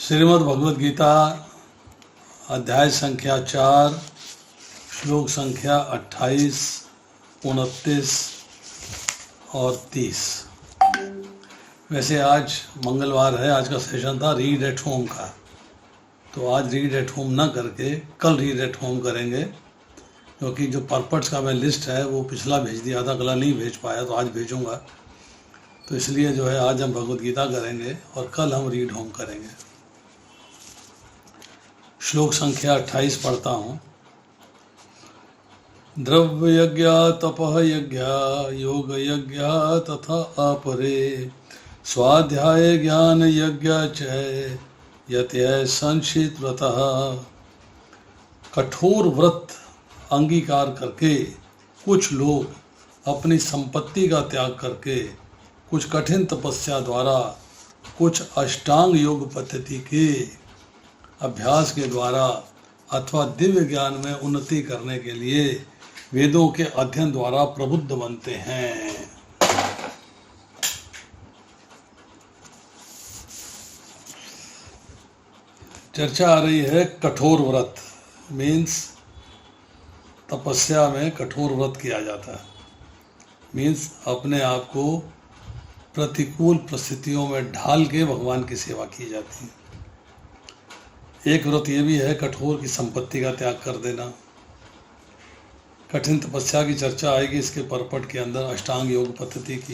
श्रीमद् भगवद गीता अध्याय संख्या 4 श्लोक संख्या 28, 29 और 30। वैसे आज मंगलवार है, आज का सेशन था रीड एट होम का, तो आज रीड एट होम ना करके कल रीड एट होम करेंगे, क्योंकि जो पर्पट्स का मैं लिस्ट है वो पिछला भेज दिया था, अगला नहीं भेज पाया, तो आज भेजूंगा। तो इसलिए जो है आज हम भगवद गीता करेंगे और कल हम रीड होम करेंगे। श्लोक संख्या 28 पढ़ता हूँ। द्रव्य यज्ञ तपः यज्ञ योग यज्ञ तथा अपरे स्वाध्याय ज्ञान यज्ञ च यत्य संचित व्रतः। कठोर व्रत अंगीकार करके कुछ लोग अपनी संपत्ति का त्याग करके, कुछ कठिन तपस्या द्वारा, कुछ अष्टांग योग पद्धति के अभ्यास के द्वारा अथवा दिव्य ज्ञान में उन्नति करने के लिए वेदों के अध्ययन द्वारा प्रबुद्ध बनते हैं। चर्चा आ रही है कठोर व्रत, मीन्स तपस्या में कठोर व्रत किया जाता है, मीन्स अपने आप को प्रतिकूल परिस्थितियों में ढाल के भगवान की सेवा की जाती है। एक व्रत ये भी है कठोर की संपत्ति का त्याग कर देना। कठिन तपस्या की चर्चा आएगी इसके परपट के अंदर, अष्टांग योग पद्धति की।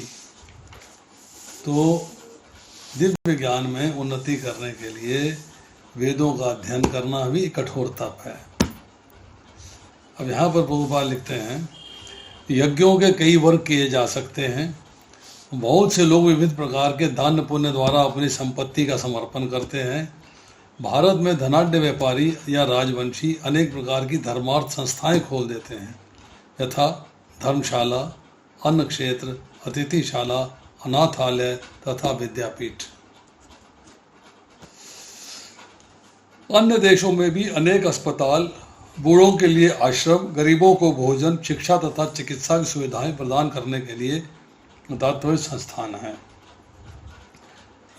तो दिव्य ज्ञान में उन्नति करने के लिए वेदों का अध्ययन करना भी कठोर तप है। अब यहाँ पर प्रभुपाद लिखते हैं, यज्ञों के कई वर्ग किए जा सकते हैं। बहुत से लोग विविध प्रकार के दान पुण्य द्वारा अपनी संपत्ति का समर्पण करते हैं। भारत में धनाढ्य व्यापारी या राजवंशी अनेक प्रकार की धर्मार्थ संस्थाएं खोल देते हैं, यथा धर्मशाला, अन्न क्षेत्र, अतिथिशाला, अनाथालय तथा विद्यापीठ। अन्य देशों में भी अनेक अस्पताल, बूढ़ों के लिए आश्रम, गरीबों को भोजन, शिक्षा तथा चिकित्सा की सुविधाएं प्रदान करने के लिए दातव्य संस्थान हैं।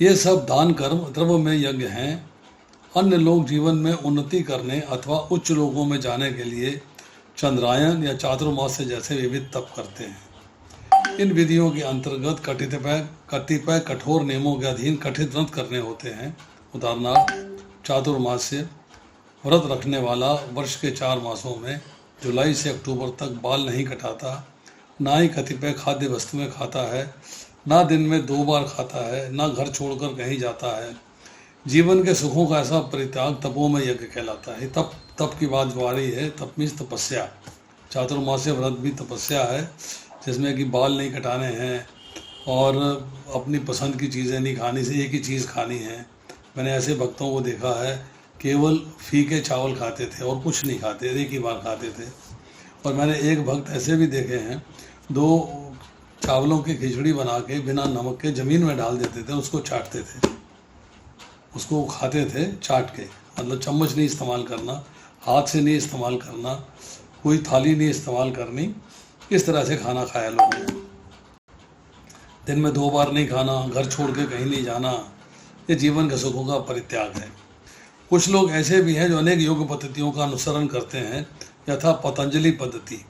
ये सब दान कर्म द्रव्य में यज्ञ हैं। अन्य लोग जीवन में उन्नति करने अथवा उच्च लोगों में जाने के लिए चंद्रायन या चातुर्मास्य जैसे विविध तप करते हैं। इन विधियों के अंतर्गत कतिपय कठोर नियमों के अधीन कठिन व्रत करने होते हैं। उदाहरणार्थ, चातुर्मास्य व्रत रखने वाला वर्ष के 4 मासों में जुलाई से अक्टूबर तक बाल नहीं कटाता, ना ही कतिपय खाद्य वस्तुएं खाता है, ना दिन में 2 बार खाता है, ना घर छोड़कर कहीं जाता है। जीवन के सुखों का ऐसा परित्याग तपों में यज्ञ कहलाता है। तप की बात जो आ रही है, तप मीन्स तपस्या। चातुर्मास्य व्रत भी तपस्या है, जिसमें कि बाल नहीं कटाने हैं और अपनी पसंद की चीज़ें नहीं खानी, से एक ही चीज़ खानी है। मैंने ऐसे भक्तों को देखा है, केवल फीके चावल खाते थे और कुछ नहीं खाते, एक ही बार खाते थे। और मैंने एक भक्त ऐसे भी देखे हैं, 2 चावलों की खिचड़ी बना के बिना नमक के ज़मीन में डाल देते थे, उसको चाटते थे, उसको खाते थे चाट के। मतलब चम्मच नहीं इस्तेमाल करना, हाथ से नहीं इस्तेमाल करना, कोई थाली नहीं इस्तेमाल करनी, इस तरह से खाना खाया लोगों ने। दिन में 2 बार नहीं खाना, घर छोड़ के कहीं नहीं जाना, ये जीवन के सुखों का परित्याग है। कुछ लोग ऐसे भी हैं जो अनेक योग पद्धतियों का अनुसरण करते हैं, यथा पतंजलि पद्धति,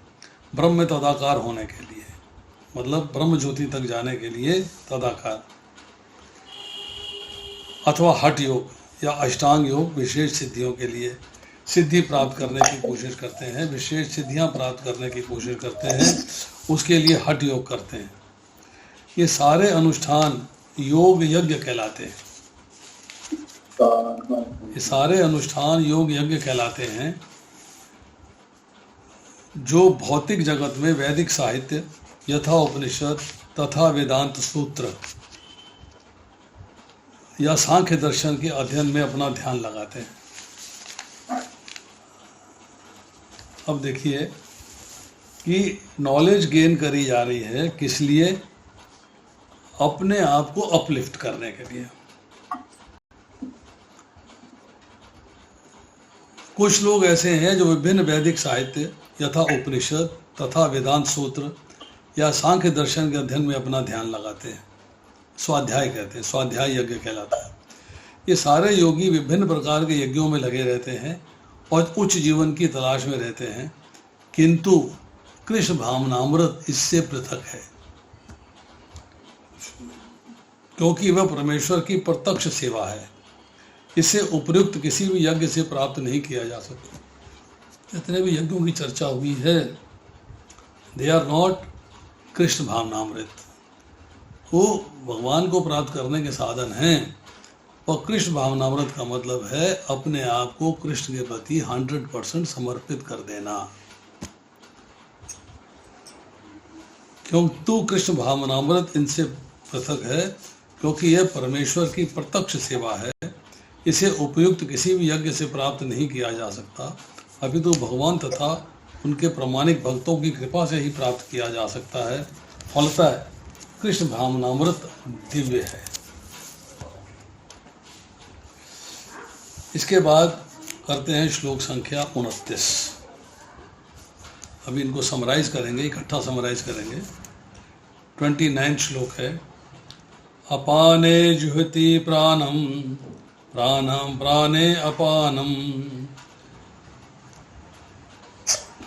ब्रह्म में तदाकार होने के लिए, मतलब ब्रह्म ज्योति तक जाने के लिए तदाकार, अथवा हठ योग या अष्टांग योग विशेष सिद्धियों के लिए सिद्धि प्राप्त करने की कोशिश करते हैं, विशेष सिद्धियां प्राप्त करने की कोशिश करते हैं, उसके लिए हठ योग करते हैं। ये सारे अनुष्ठान योग यज्ञ कहलाते हैं। ये सारे अनुष्ठान योग यज्ञ कहलाते हैं, जो भौतिक जगत में वैदिक साहित्य यथा उपनिषद तथा वेदांत सूत्र या सांख्य दर्शन के अध्ययन में अपना ध्यान लगाते हैं। अब देखिए कि नॉलेज गेन करी जा रही है किस लिए? अपने आप को अपलिफ्ट करने के लिए। कुछ लोग ऐसे हैं जो विभिन्न वैदिक साहित्य यथा उपनिषद तथा वेदांत सूत्र या सांख्य दर्शन के अध्ययन में अपना ध्यान लगाते हैं। स्वाध्याय कहते हैं, स्वाध्याय यज्ञ कहलाता है। ये सारे योगी विभिन्न प्रकार के यज्ञों में लगे रहते हैं और उच्च जीवन की तलाश में रहते हैं, किंतु कृष्ण भावनामृत इससे पृथक है, क्योंकि वह परमेश्वर की प्रत्यक्ष सेवा है। इसे उपयुक्त किसी भी यज्ञ से प्राप्त नहीं किया जा सकता। जितने भी यज्ञों की चर्चा हुई है, दे आर नॉट कृष्ण भावनामृत। वो भगवान को प्राप्त करने के साधन हैं, और कृष्ण भावनामृत का मतलब है अपने आप को कृष्ण के प्रति 100% समर्पित कर देना। क्योंकि कृष्ण भावनामृत इनसे पृथक है, क्योंकि यह परमेश्वर की प्रत्यक्ष सेवा है। इसे उपयुक्त किसी भी यज्ञ से प्राप्त नहीं किया जा सकता, अपितु भगवान तथा उनके प्रामाणिक भक्तों की कृपा से ही प्राप्त किया जा सकता है। फलतः कृष्ण भावनामृत दिव्य है। इसके बाद करते हैं श्लोक संख्या 29। अभी इनको समराइज करेंगे, इकट्ठा समराइज करेंगे। 29 श्लोक है। अपाने जुहति प्राणम प्राणम प्राणे अपानम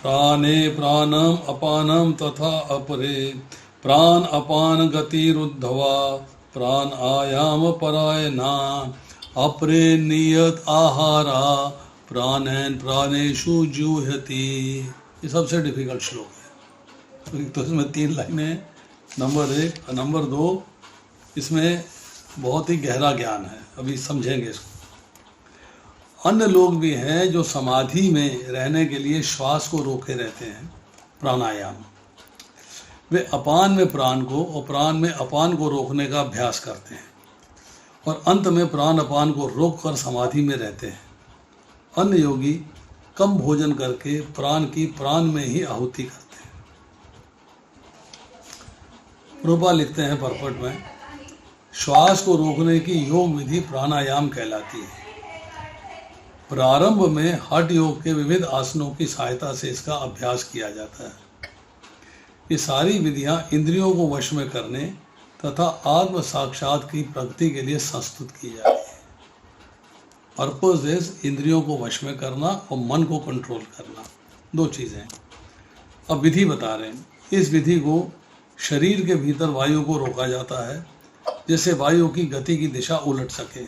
प्राणे प्राणम अपानम तथा अपरे प्राण अपान गतिरुद्धवा प्राण आयाम परायणा अपरे नियत आहारा प्राणेन प्राणेषु जुह्यति। ये सबसे डिफिकल्ट श्लोक है। तो इसमें 3 लाइनें, नंबर 1 और नंबर 2, इसमें बहुत ही गहरा ज्ञान है, अभी समझेंगे इसको। अन्य लोग भी हैं जो समाधि में रहने के लिए श्वास को रोके रहते हैं, प्राणायाम। वे अपान में प्राण को और प्राण में अपान को रोकने का अभ्यास करते हैं, और अंत में प्राण अपान को रोककर समाधि में रहते हैं। अन्य योगी कम भोजन करके प्राण की प्राण में ही आहुति करते हैं। रूपा लिखते हैं परपट में, श्वास को रोकने की योग विधि प्राणायाम कहलाती है। प्रारंभ में हठ योग के विविध आसनों की सहायता से इसका अभ्यास किया जाता है। ये सारी विधियां इंद्रियों को वश में करने तथा आत्म साक्षात की प्रगति के लिए संस्तुत की जाती है। पर्पज इज इंद्रियों को वश में करना और मन को कंट्रोल करना, 2 चीज़ें। अब विधि बता रहे हैं। इस विधि को शरीर के भीतर वायु को रोका जाता है, जिससे वायु की गति की दिशा उलट सके।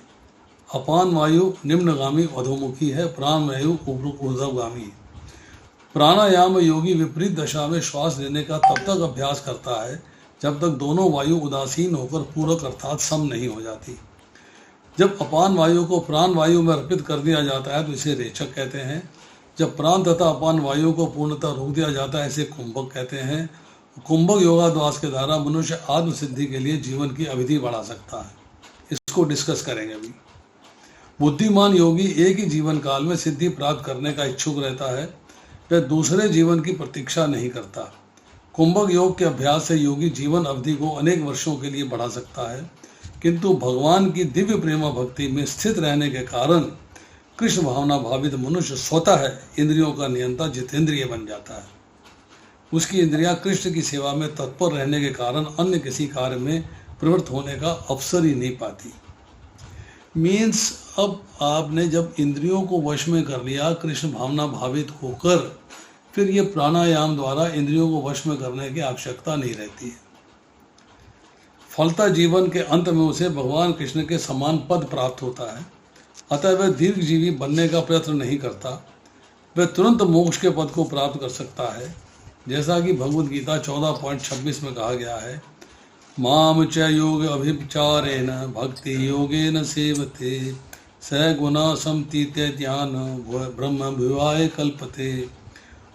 अपान वायु निम्नगामी अधोमुखी है, प्राण वायु ऊर्ध्वगामी है। प्राणायाम योगी विपरीत दशा में श्वास लेने का तब तक अभ्यास करता है जब तक दोनों वायु उदासीन होकर पूरक अर्थात सम नहीं हो जाती। जब अपान वायु को प्राण वायु में अर्पित कर दिया जाता है तो इसे रेचक कहते हैं। जब प्राण तथा अपान वायु को पूर्णतः रोक दिया जाता है इसे कुंभक कहते हैं। कुंभक योगाभ्यास के द्वारा मनुष्य आत्म सिद्धि के लिए जीवन की अवधि बढ़ा सकता है। इसको डिस्कस करेंगे अभी। बुद्धिमान योगी एक ही जीवन काल में सिद्धि प्राप्त करने का इच्छुक रहता है, वह दूसरे जीवन की प्रतीक्षा नहीं करता। कुंभक योग के अभ्यास से योगी जीवन अवधि को अनेक वर्षों के लिए बढ़ा सकता है, किंतु भगवान की दिव्य प्रेम भक्ति में स्थित रहने के कारण कृष्ण भावना भावित मनुष्य स्वतः इंद्रियों का नियंता जितेंद्रिय बन जाता है। उसकी इंद्रियां कृष्ण की सेवा में तत्पर रहने के कारण अन्य किसी कार्य में प्रवृत्त होने का अवसर ही नहीं पाती। मीन्स अब आपने जब इंद्रियों को वश में कर लिया कृष्ण भावना भावित होकर, फिर ये प्राणायाम द्वारा इंद्रियों को वश में करने की आवश्यकता नहीं रहती है। फलता जीवन के अंत में उसे भगवान कृष्ण के समान पद प्राप्त होता है। अतः वह दीर्घजीवी बनने का प्रयत्न नहीं करता, वह तुरंत मोक्ष के पद को प्राप्त कर सकता है। जैसा कि भगवद गीता 14.26 में कहा गया है, माम च योग अभिचारेण भक्ति योगेन सेवते स गुना समतीते ध्यान ब्रह्म विवाह कल्पते।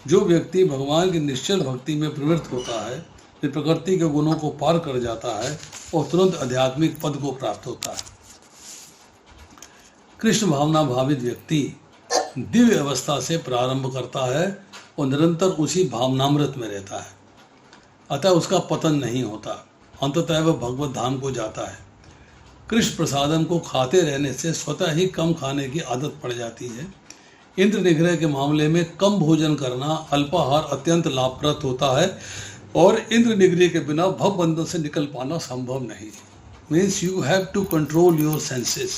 जो व्यक्ति भगवान की निश्चल भक्ति में प्रवृत्त होता है वे प्रकृति के गुणों को पार कर जाता है और तुरंत आध्यात्मिक पद को प्राप्त होता है। कृष्ण भावना भावित व्यक्ति दिव्य अवस्था से प्रारंभ करता है और निरंतर उसी भावनामृत में रहता है। अतः उसका पतन नहीं होता, अंततः वह भगवत धाम को जाता है। कृष्ण प्रसादम को खाते रहने से स्वतः ही कम खाने की आदत पड़ जाती है। इंद्र निग्रह के मामले में कम भोजन करना अल्पाहार अत्यंत लाभप्रद होता है और इंद्र निग्रह के बिना भव बंधन से निकल पाना संभव नहीं। Means you have to control your senses.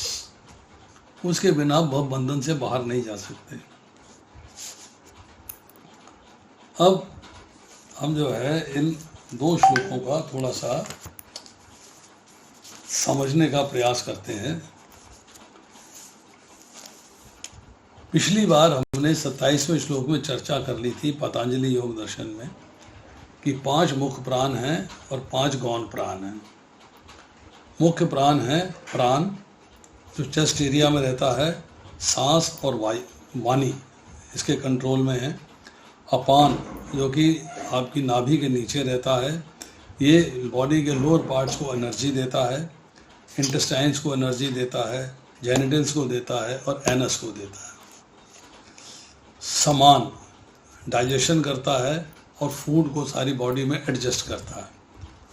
उसके बिना भव बंधन से बाहर नहीं जा सकते। अब हम जो है इन दो श्लोकों का थोड़ा सा समझने का प्रयास करते हैं। पिछली बार हमने 27वें श्लोक में चर्चा कर ली थी पतंजलि योग दर्शन में कि 5 मुख्य प्राण हैं और 5 गौण प्राण हैं। मुख्य प्राण है प्राण जो चेस्ट एरिया में रहता है, सांस और वाणी इसके कंट्रोल में है। अपान जो कि आपकी नाभि के नीचे रहता है, ये बॉडी के लोअर पार्ट्स को एनर्जी देता है, इंटेस्टाइन्स को एनर्जी देता है, जेनिटल्स को देता है और एनस को देता है। समान डाइजेशन करता है और फूड को सारी बॉडी में एडजस्ट करता है।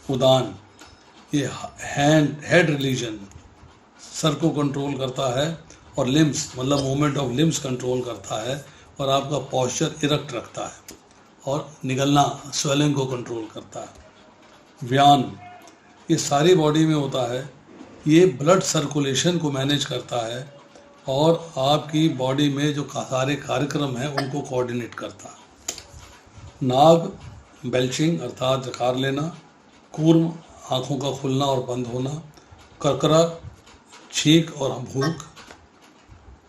उदान ये हेड रिलीजन सर को कंट्रोल करता है और लिम्स मतलब मूवमेंट ऑफ लिम्स कंट्रोल करता है और आपका पॉस्चर इरेक्ट रखता है और निगलना स्वेलिंग को कंट्रोल करता है। व्यान ये सारी बॉडी में होता है, ये ब्लड सर्कुलेशन को मैनेज करता है और आपकी बॉडी में जो सारे कार्यक्रम हैं उनको कोऑर्डिनेट करता है। नाग बेल्चिंग अर्थात जकार लेना, कूर्म आँखों का खुलना और बंद होना, करकरा छींक और भूख,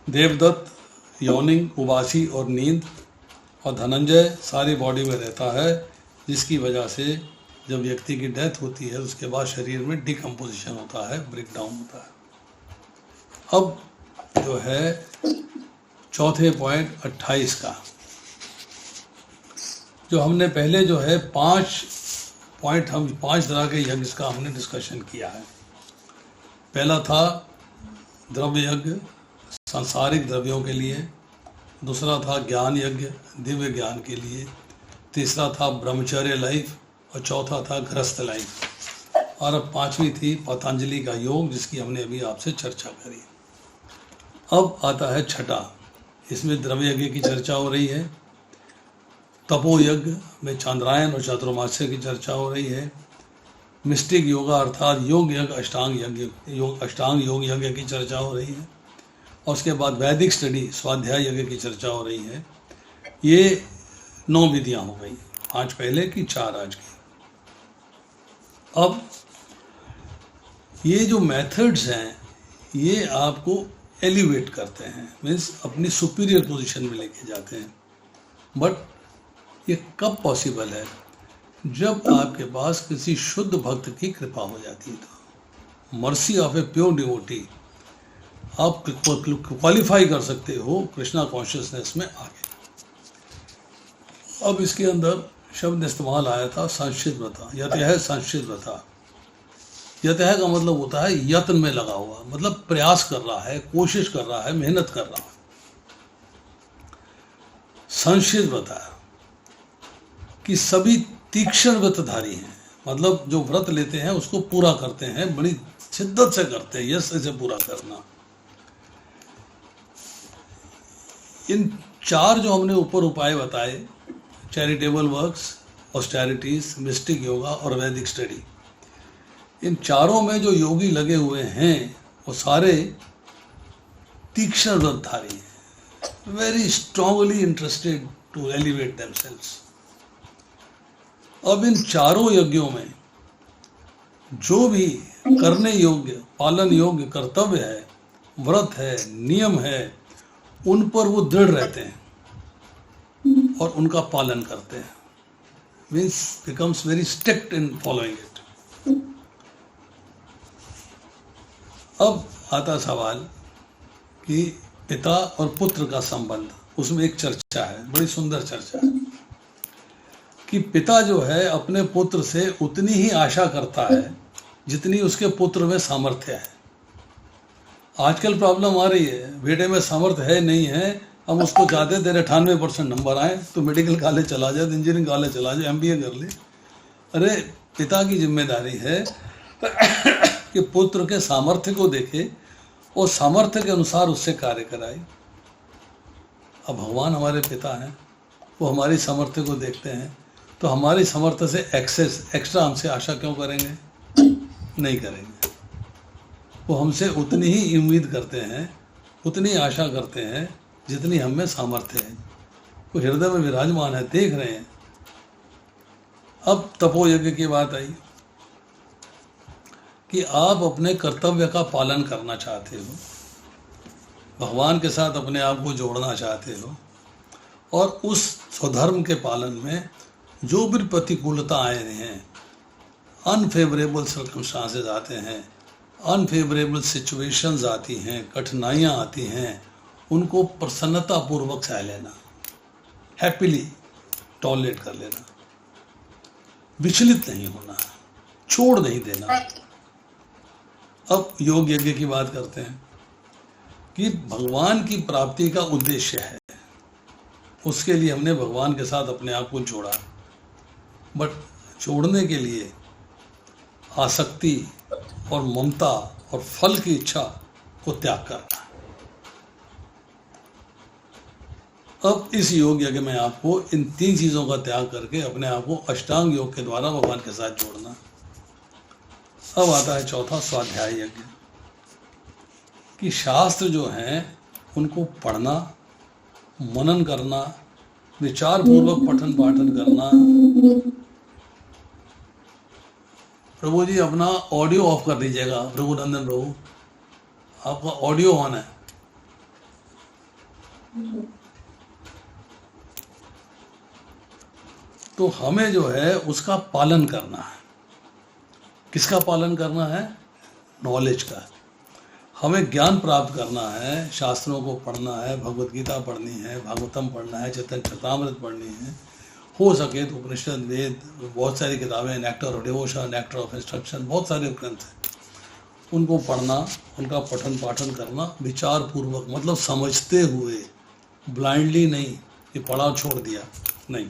देवदत्त यौनिंग उबासी और नींद, और धनंजय सारी बॉडी में रहता है जिसकी वजह से जब व्यक्ति की डेथ होती है उसके बाद शरीर में डिकम्पोजिशन होता है, ब्रेक डाउन होता है। अब जो है चौथे पॉइंट 28 का जो हमने पहले जो है 5 पॉइंट हम 5 तरह के यज्ञ का हमने डिस्कशन किया है। पहला था द्रव्य यज्ञ सांसारिक द्रव्यों के लिए, दूसरा था ज्ञान यज्ञ दिव्य ज्ञान के लिए, तीसरा था ब्रह्मचर्य लाइफ और चौथा था गृहस्थ लाइफ, और अब 5वीं थी पतंजलि का योग जिसकी हमने अभी आपसे चर्चा करी। अब आता है छठा, इसमें द्रव्य यज्ञ की चर्चा हो रही है, तपो यज्ञ में चांद्रायन और चातुर्मास्य की चर्चा हो रही है, मिस्टिक योगा अर्थात योग यज्ञ अष्टांग योग यज्ञ की चर्चा हो रही है, और उसके बाद वैदिक स्टडी स्वाध्याय यज्ञ की चर्चा हो रही है। ये 9 विधियां हो गई, 5 पहले की 4 आज की। अब ये जो मेथड्स हैं ये आपको एलिवेट करते हैं, मीन्स अपनी सुपीरियर पोजीशन में लेके जाते हैं। बट ये कब पॉसिबल है? जब आपके पास किसी शुद्ध भक्त की कृपा हो जाती है, तो mercy of a pure devotee आप क्वालिफाई कर सकते हो कृष्णा कॉन्शियसनेस में आगे। अब इसके अंदर शब्द इस्तेमाल आया था संशित व्रता, यतः संशित व्रता। यतः का मतलब होता है यत्न में लगा हुआ, मतलब प्रयास कर रहा है, कोशिश कर रहा है, मेहनत कर रहा है। संशित व्रता कि सभी तीक्ष्ण व्रतधारी हैं, मतलब जो व्रत लेते हैं उसको पूरा करते हैं, बड़ी शिद्दत से करते हैं, यश से पूरा करना। इन 4 जो हमने ऊपर उपाय बताए, charitable works, austerities, mistake yoga और वैदिक स्टडी, इन चारों में जो योगी लगे हुए हैं वो सारे तीक्ष्ण व्रतधारी हैं, very strongly interested to elevate themselves. अब इन चारों यज्ञों में जो भी करने योग्य, पालन योग्य कर्तव्य है, व्रत है, नियम है, उन पर वो दृढ़ रहते हैं और उनका पालन करते हैं, means becomes very strict in following it. अब आता सवाल कि पिता और पुत्र का संबंध, उसमें एक चर्चा है, बड़ी सुंदर चर्चा है कि पिता जो है अपने पुत्र से उतनी ही आशा करता है जितनी उसके पुत्र में सामर्थ्य है। आजकल प्रॉब्लम आ रही है, बेटे में सामर्थ्य है नहीं है, हम उसको चाहते तेरे 98% नंबर आए तो मेडिकल कॉलेज चला जाए, इंजीनियरिंग कॉलेज चला जाए, MBA कर ले। अरे पिता की जिम्मेदारी है कि पुत्र के सामर्थ्य को देखे और सामर्थ्य के अनुसार उससे कार्य कराए। अब भगवान हमारे पिता हैं, वो हमारी सामर्थ्य को देखते हैं, तो हमारी सामर्थ्य से एक्स्ट्रा हमसे आशा क्यों करेंगे? नहीं करेंगे। वो हमसे उतनी ही उम्मीद करते हैं उतनी आशा करते हैं जितनी हम में सामर्थ्य है। वो हृदय में विराजमान है, देख रहे हैं। अब तपोयज्ञ की बात आई कि आप अपने कर्तव्य का पालन करना चाहते हो, भगवान के साथ अपने आप को जोड़ना चाहते हो, और उस स्वधर्म के पालन में जो भी प्रतिकूलता आए हैं, अनफेवरेबल सर्कमस्टांसेस आते हैं, अनफेवरेबल सिचुएशंस आती हैं, कठिनाइयाँ आती हैं, उनको प्रसन्नतापूर्वक सह लेना, हैप्पीली टॉलरेट कर लेना, विचलित नहीं होना, छोड़ नहीं देना। अब योग यज्ञ की बात करते हैं कि भगवान की प्राप्ति का उद्देश्य है, उसके लिए हमने भगवान के साथ अपने आप को जोड़ा, बट जोड़ने के लिए आसक्ति और ममता और फल की इच्छा को त्याग करना। अब इस योग यज्ञ में आपको इन 3 चीज़ों का त्याग करके अपने आप को अष्टांग योग के द्वारा भगवान के साथ जोड़ना। अब आता है चौथा, स्वाध्याय यज्ञ, कि शास्त्र जो हैं उनको पढ़ना, मनन करना, विचार पूर्वक पठन पाठन करना। प्रभु जी अपना ऑडियो ऑफ कर दीजिएगा, रघुनंदन प्रभु आपका ऑडियो ऑन है। तो हमें जो है उसका पालन करना है। किसका पालन करना है? नॉलेज का। हमें ज्ञान प्राप्त करना है, शास्त्रों को पढ़ना है, भगवत गीता पढ़नी है, भागवतम पढ़ना है, चैतन्य चरितामृत पढ़नी है, हो सके तो उपनिषद, वेद, बहुत सारी किताबें, nectar of devotion, nectar of instruction, बहुत सारे ग्रंथ हैं, उनको पढ़ना, उनका पठन पाठन करना विचार पूर्वक, मतलब समझते हुए, ब्लाइंडली नहीं कि पढ़ा छोड़ दिया, नहीं।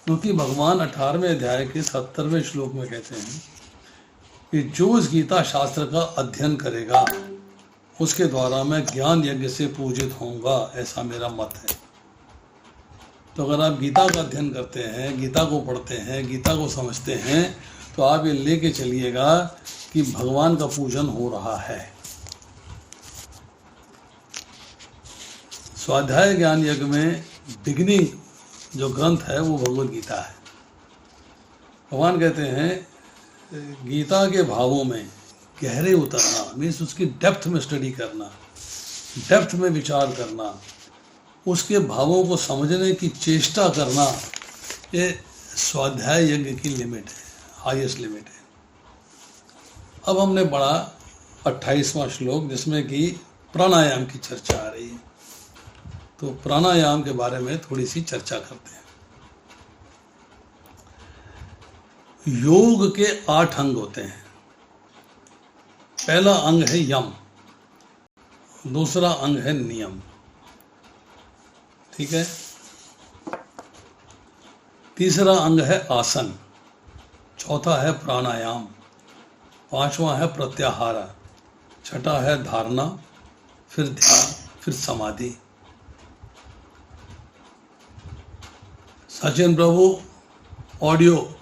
क्योंकि भगवान 18वें अध्याय के 70वें श्लोक में कहते हैं कि जो इस गीता शास्त्र का अध्ययन करेगा उसके द्वारा मैं ज्ञान यज्ञ से पूजित होऊंगा, ऐसा मेरा मत है। तो अगर आप गीता का अध्ययन करते हैं, गीता को पढ़ते हैं, गीता को समझते हैं, तो आप ये लेके चलिएगा कि भगवान का पूजन हो रहा है। स्वाध्याय ज्ञान यज्ञ में बिगिनिंग जो ग्रंथ है वो भगवत गीता है। भगवान कहते हैं गीता के भावों में गहरे उतरना, मीन्स उसकी डेप्थ में स्टडी करना, डेप्थ में विचार करना, उसके भावों को समझने की चेष्टा करना, ये स्वाध्याय यज्ञ की लिमिट है, हाईएस्ट लिमिट है। अब हमने पढ़ा 28वां श्लोक, जिसमें कि प्राणायाम की चर्चा आ रही है। तो प्राणायाम के बारे में थोड़ी सी चर्चा करते हैं। योग के 8 अंग होते हैं। पहला अंग है यम, दूसरा अंग है नियम, ठीक है। तीसरा अंग है आसन, चौथा है प्राणायाम, पांचवा है प्रत्याहार, छठा है धारणा, फिर ध्यान, फिर समाधि। सचिन प्रभु ऑडियो।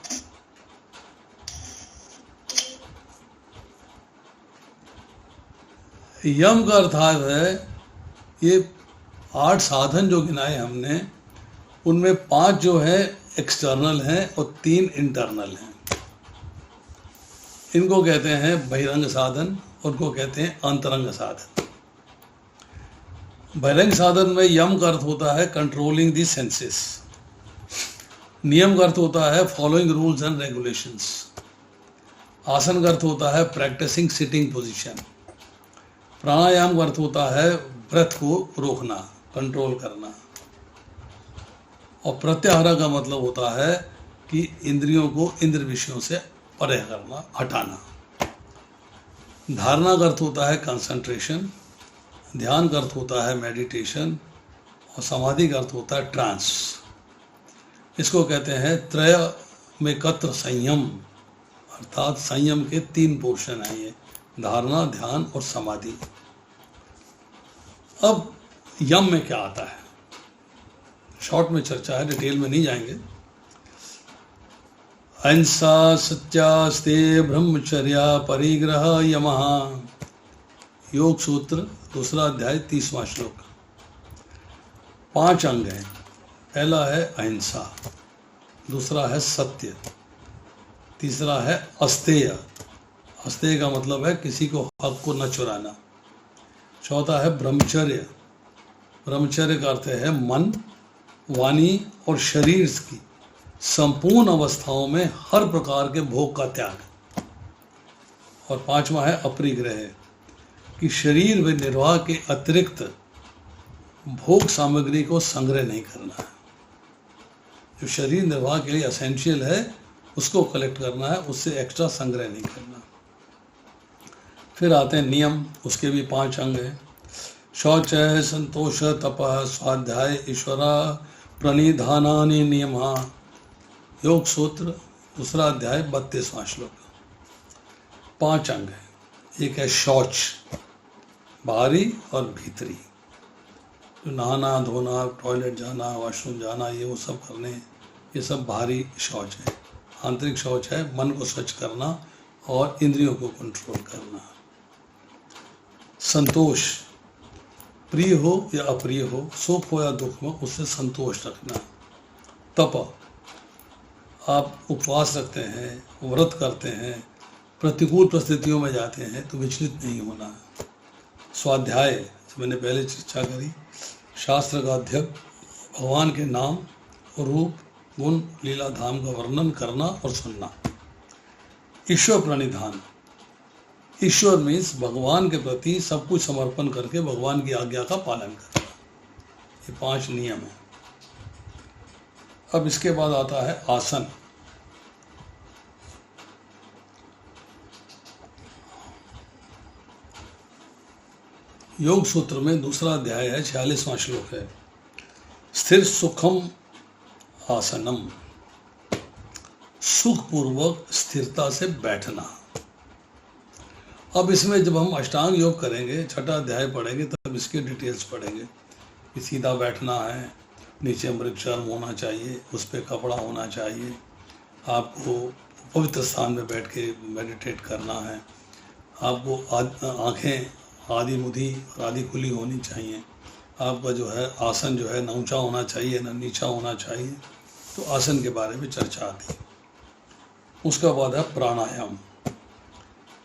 यम का अर्थात है ये 8 साधन जो गिनाए हमने, उनमें 5 जो है एक्सटर्नल हैं और 3 इंटरनल हैं। इनको कहते हैं बहिरंग साधन, उनको कहते हैं अंतरंग साधन। बहिरंग साधन में यम का अर्थ होता है कंट्रोलिंग द सेंसेस, नियम का अर्थ होता है फॉलोइंग रूल्स एंड रेगुलेशंस, आसन का अर्थ होता है प्रैक्टिसिंग सिटिंग पोजीशन, प्राणायाम का अर्थ होता है ब्रेथ को रोकना, कंट्रोल करना, और प्रत्याहार का मतलब होता है कि इंद्रियों को इंद्र विषयों से परे करना, हटाना। धारणा का अर्थ होता है कंसंट्रेशन, ध्यान का अर्थ होता है मेडिटेशन, और समाधि का अर्थ होता है ट्रांस। इसको कहते हैं त्रय में कत्र संयम, अर्थात संयम के 3 पोर्शन हैं ये, धारणा, ध्यान और समाधि। अब यम में क्या आता है, शॉर्ट में चर्चा है, डिटेल में नहीं जाएंगे। अहिंसा सत्यास्ते ब्रह्मचर्या परिग्रह यमः, योग सूत्र दूसरा अध्याय 30वां श्लोक। 5 अंग हैं। पहला है अहिंसा, दूसरा है सत्य, तीसरा है अस्तेय। अस्तेय का मतलब है किसी को हक को न चुराना। चौथा है ब्रह्मचर्य। ब्रह्मचर्य का अर्थ है मन, वाणी और शरीर की संपूर्ण अवस्थाओं में हर प्रकार के भोग का त्याग। और 5वां है अपरिग्रह, कि शरीर व निर्वाह के अतिरिक्त भोग सामग्री को संग्रह नहीं करना है। जो शरीर निर्वाह के लिए असेंशियल है उसको कलेक्ट करना है, उससे एक्स्ट्रा संग्रह नहीं करना। फिर आते हैं नियम, उसके भी 5 अंग हैं। शौच, संतोष, तपः, स्वाध्याय, ईश्वरा, प्रणिधानानि नियमा। योग सूत्र दूसरा अध्याय 32वां श्लोक। 5 अंग है। एक है शौच, बाहरी और भीतरी। जो नहाना धोना, टॉयलेट जाना, वॉशरूम जाना, ये वो सब करने, ये सब बाहरी शौच है। आंतरिक शौच है मन को स्वच्छ करना और इंद्रियों को कंट्रोल करना। संतोष, प्रिय हो या अप्रिय हो, सुख हो या दुख हो, उससे संतोष रखना। तप, आप उपवास रखते हैं, व्रत करते हैं, प्रतिकूल परिस्थितियों में जाते हैं तो विचलित नहीं होना। स्वाध्याय, मैंने पहले चर्चा करी, शास्त्र का अध्ययन, भगवान के नाम, रूप, गुण, लीला धाम का वर्णन करना और सुनना। ईश्वर प्रणिधान, ईश्वर मीन्स भगवान के प्रति सब कुछ समर्पण करके भगवान की आज्ञा का पालन करना। ये 5 नियम है। अब इसके बाद आता है आसन। योग सूत्र में दूसरा अध्याय है, 46वां श्लोक है। स्थिर सुखम आसनम, सुखपूर्वक स्थिरता से बैठना। अब इसमें जब हम अष्टांग योग करेंगे, छठा अध्याय पढ़ेंगे, तब इसके डिटेल्स पढ़ेंगे कि सीधा बैठना है, नीचे मृगचर्म होना चाहिए, उस पर कपड़ा होना चाहिए, आपको पवित्र स्थान में बैठ के मेडिटेट करना है, आपको आँखें आधी मुधी और आधी खुली होनी चाहिए, आपका जो है आसन जो है न ऊंचा होना चाहिए न नीचा होना चाहिए। तो आसन के बारे में चर्चा आती है। उसका बाद है प्राणायाम,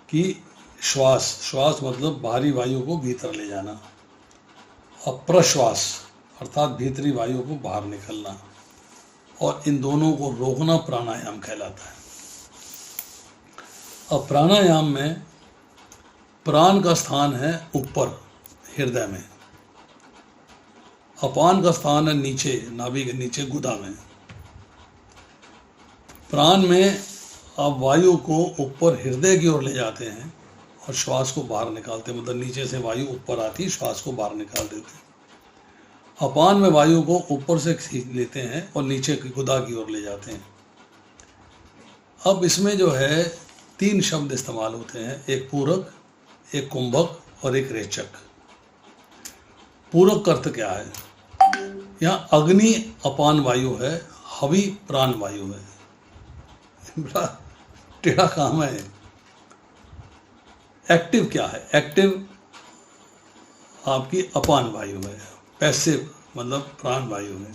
कि श्वास मतलब बाहरी वायु को भीतर ले जाना, और प्रश्वास अर्थात भीतरी वायु को बाहर निकलना, और इन दोनों को रोकना प्राणायाम कहलाता है। अब प्राणायाम में प्राण का स्थान है ऊपर हृदय में, अपान का स्थान है नीचे नाभि के नीचे गुदा में। प्राण में आप वायु को ऊपर हृदय की ओर ले जाते हैं और श्वास को बाहर निकालते हैं, मतलब नीचे से वायु ऊपर आती है, श्वास को बाहर निकाल देते हैं। अपान में वायु को ऊपर से खींच लेते हैं और नीचे की गुदा की ओर ले जाते हैं। अब इसमें जो है 3 शब्द इस्तेमाल होते हैं, एक पूरक, एक कुंभक और एक रेचक। पूरक अर्थ क्या है? यहाँ अग्नि अपान वायु है, हवि प्राण वायु है। बड़ा टेढ़ा काम है। एक्टिव क्या है? एक्टिव आपकी अपान वायु है, पैसिव मतलब प्राण वायु है।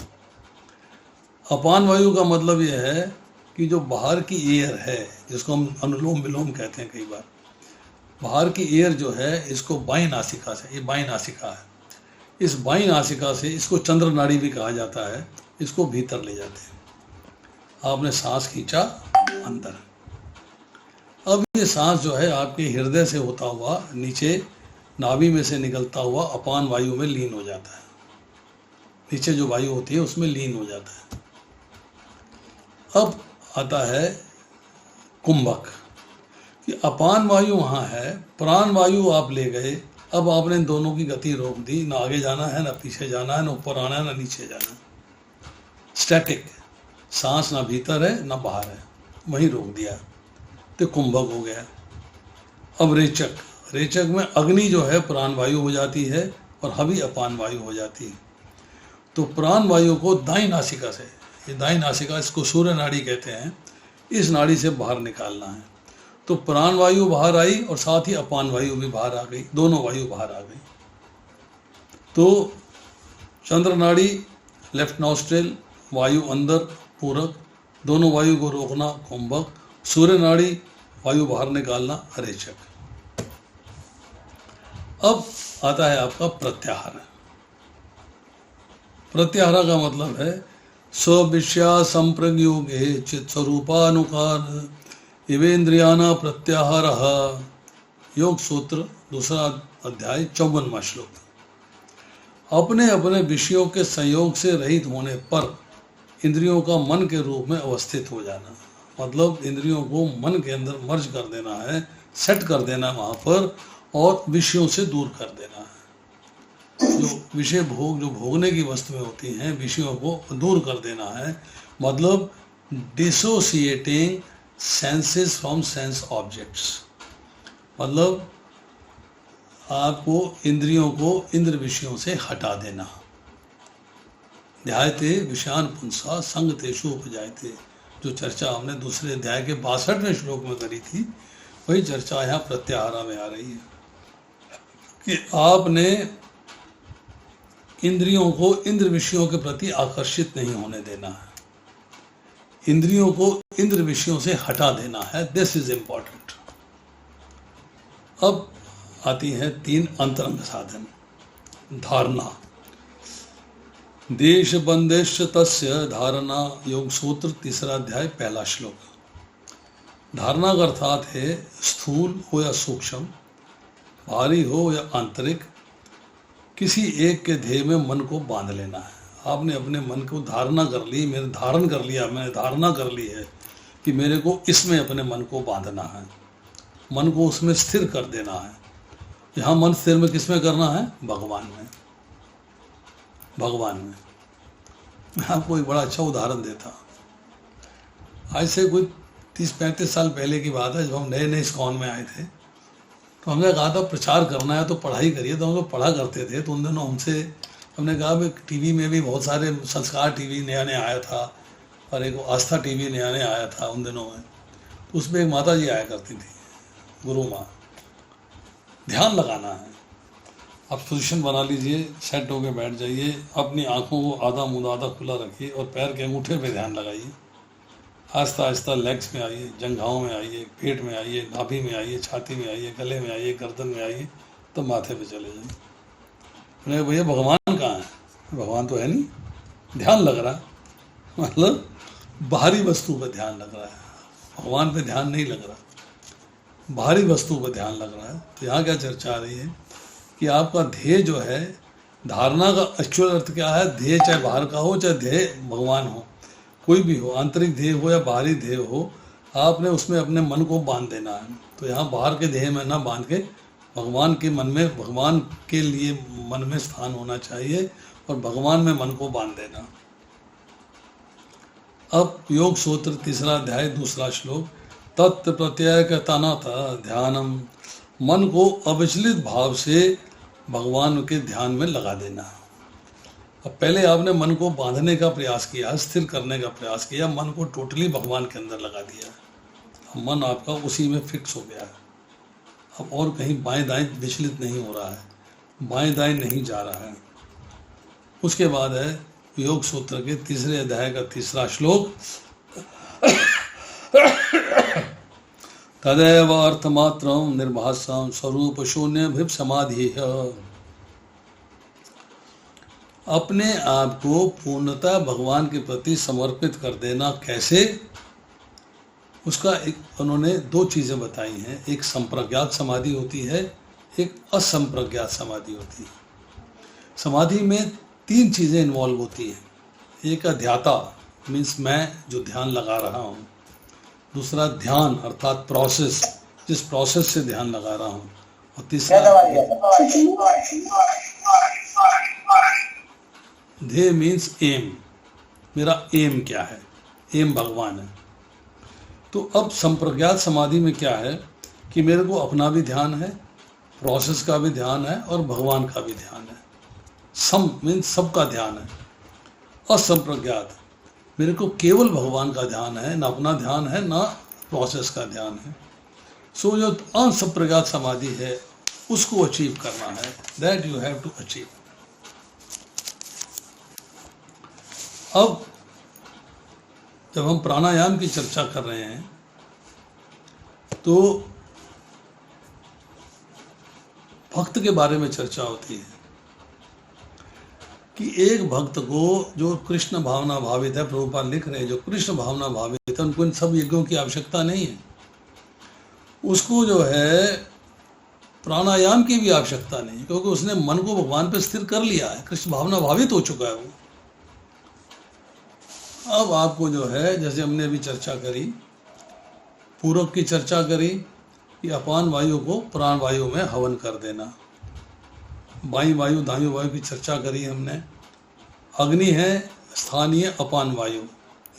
अपान वायु का मतलब यह है कि जो बाहर की एयर है, जिसको हम अनुलोम विलोम कहते हैं कई बार, बाहर की एयर जो है इसको बाईं नासिका से, ये बाईं नासिका है, इस बाईं नासिका से, इसको चंद्र नाड़ी भी कहा जाता है, इसको भीतर ले जाते हैं। आपने सांस खींचा अंदर, अब ये सांस जो है आपके हृदय से होता हुआ नीचे नाभि में से निकलता हुआ अपान वायु में लीन हो जाता है। नीचे जो वायु होती है उसमें लीन हो जाता है। अब आता है कुंभक, कि अपान वायु वहाँ है, प्राण वायु आप ले गए, अब आपने दोनों की गति रोक दी, ना आगे जाना है ना पीछे जाना है, ना ऊपर आना है ना नीचे जाना है। स्टैटिक, सांस ना भीतर है ना बाहर है, वहीं रोक दिया, तो कुंभक हो गया। अब रेचक, रेचक में अग्नि जो है प्राण वायु हो जाती है और हवि अपान वायु हो जाती है। तो प्राण वायु को दाईं नासिका से, ये दाईं नासिका इसको सूर्य नाड़ी कहते हैं, इस नाड़ी से बाहर निकालना है। तो प्राण वायु बाहर आई और साथ ही अपान वायु भी बाहर आ गई, दोनों वायु बाहर आ गई। तो चंद्र नाड़ी लेफ्ट नॉस्ट्रिल, वायु अंदर पूरक, दोनों वायु को रोकना कुंभक, सूर्य नाड़ी वायु बाहर निकालना रेचक। अब आता है आपका प्रत्याहार। प्रत्याहार का मतलब है स्विषया संप्रज्ञयोगे चित्त स्वरूपानुकार इवेन्द्रियाना प्रत्याहार। योग सूत्र दूसरा अध्याय 54वां श्लोक। अपने अपने विषयों के संयोग से रहित होने पर इंद्रियों का मन के रूप में अवस्थित हो जाना, मतलब इंद्रियों को मन के अंदर मर्ज कर देना है, सेट कर देना वहाँ पर, और विषयों से दूर कर देना है। जो विषय भोग, जो भोगने की वस्तुएं होती हैं, विषयों को दूर कर देना है, मतलब dissociating senses from sense objects, मतलब आपको इंद्रियों को इंद्र विषयों से हटा देना। ध्यायते विषयान पुंसा संग तेषु उपजायते, जो चर्चा हमने दूसरे अध्याय के 62वें श्लोक में करी थी, वही चर्चा यहाँ प्रत्याहार में आ रही है कि आपने इंद्रियों को इंद्र विषयों के प्रति आकर्षित नहीं होने देना है, इंद्रियों को इंद्र विषयों से हटा देना है। This is important. अब आती है 3 अंतरंग साधन। धारणा। देश बंदेश तस्य धारणा, योग सूत्र तीसरा अध्याय पहला श्लोक। धारणा का अर्थात है स्थूल हो या सूक्ष्म, भारी हो या आंतरिक, किसी एक के ध्येय में मन को बांध लेना है। आपने अपने मन को धारणा कर ली, मैंने धारण कर लिया, मैंने धारणा कर ली है कि मेरे को इसमें अपने मन को बांधना है, मन को उसमें स्थिर कर देना है। यहाँ मन स्थिर में किस में करना है? भगवान में, भगवान में। मैं आपको एक बड़ा अच्छा उदाहरण देता। आज से कोई 30-35 साल पहले की बात है, जब हम नए नए इस्कॉन में आए थे, तो हमने कहा था प्रचार करना है तो पढ़ाई करिए। तो हम लोग पढ़ा करते थे। तो उन दिनों हमने कहा भाई टीवी में भी बहुत सारे, संस्कार टीवी नया नया आया था और एक आस्था टीवी नया नया आया था उन दिनों में। तो उसमें एक माता जी आया करती थी, गुरु माँ। ध्यान लगाना है, आप पोजीशन बना लीजिए, सेट होके बैठ जाइए, अपनी आंखों को आधा मुंह आधा खुला रखिए और पैर के अंगूठे पे ध्यान लगाइए। आहिस्ता आहिस्ता लेग्स में आइए, जंघाओं में आइए, पेट में आइए, नाभि में आइए, छाती में आइए, गले में आइए, गर्दन में आइए, तो माथे पे चले जाइए। मैंने भैया भगवान कहाँ है? भगवान तो है नहीं, ध्यान लग रहा है, मतलब बाहरी वस्तु पर ध्यान लग रहा है, भगवान पे ध्यान नहीं लग रहा, बाहरी वस्तु पर ध्यान लग रहा है। तो यहाँ क्या चर्चा आ रही है कि आपका ध्येय जो है, धारणा का एक्चुअल अर्थ क्या है? ध्येय चाहे बाहर का हो, चाहे ध्येय भगवान हो, कोई भी हो, आंतरिक ध्येय हो या बाहरी ध्येय हो, आपने उसमें अपने मन को बांध देना है। तो यहाँ बाहर के ध्येय में ना बांध के भगवान के मन में, भगवान के लिए मन में स्थान होना चाहिए और भगवान में मन को बांध देना। अब योग सूत्र तीसरा अध्याय दूसरा श्लोक। तत्व प्रत्यय कहता ध्यानम, मन को अविचलित भाव से भगवान के ध्यान में लगा देना। अब पहले आपने मन को बांधने का प्रयास किया, स्थिर करने का प्रयास किया, मन को टोटली भगवान के अंदर लगा दिया। अब मन आपका उसी में फिक्स हो गया है, अब और कहीं बाएं दाएं विचलित नहीं हो रहा है, बाएं दाएं नहीं जा रहा है। उसके बाद है योग सूत्र के तीसरे अध्याय का तीसरा श्लोक। तदेव अर्थमात्रं निर्भासं स्वरूप शून्य भिप समाधि। अपने आप को पूर्णतः भगवान के प्रति समर्पित कर देना कैसे, उसका एक उन्होंने 2 चीज़ें बताई हैं। एक संप्रज्ञात समाधि होती है, एक असंप्रज्ञात समाधि होती है। समाधि में 3 चीज़ें इन्वॉल्व होती हैं। एक ध्याता मीन्स मैं जो ध्यान लगा रहा हूँ, दूसरा ध्यान अर्थात प्रोसेस, जिस प्रोसेस से ध्यान लगा रहा हूँ, और तीसरा ध्येय मीन्स एम, मेरा एम क्या है, एम भगवान है। तो अब संप्रज्ञात समाधि में क्या है कि मेरे को अपना भी ध्यान है, प्रोसेस का भी ध्यान है और भगवान का भी ध्यान है। सम मीन्स सबका ध्यान है। असंप्रज्ञात मेरे को केवल भगवान का ध्यान है, ना अपना ध्यान है, ना प्रोसेस का ध्यान है। सो जो अंश प्रज्ञात समाधि है उसको अचीव करना है, that you have to achieve. अब जब हम प्राणायाम की चर्चा कर रहे हैं तो भक्त के बारे में चर्चा होती है कि एक भक्त को जो कृष्ण भावना भावित है, प्रभुपाद लिख रहे हैं जो कृष्ण भावना भावित है उनको इन सब यज्ञों की आवश्यकता नहीं है, उसको जो है प्राणायाम की भी आवश्यकता नहीं, क्योंकि उसने मन को भगवान पे स्थिर कर लिया है, कृष्ण भावना भावित हो चुका है वो। अब आपको जो है, जैसे हमने अभी चर्चा करी, पूरक की चर्चा करी कि अपान वायु को प्राण वायु में हवन कर देना, बाई वायु दायु वायु की चर्चा करी हमने, अग्नि है स्थानीय अपान वायु,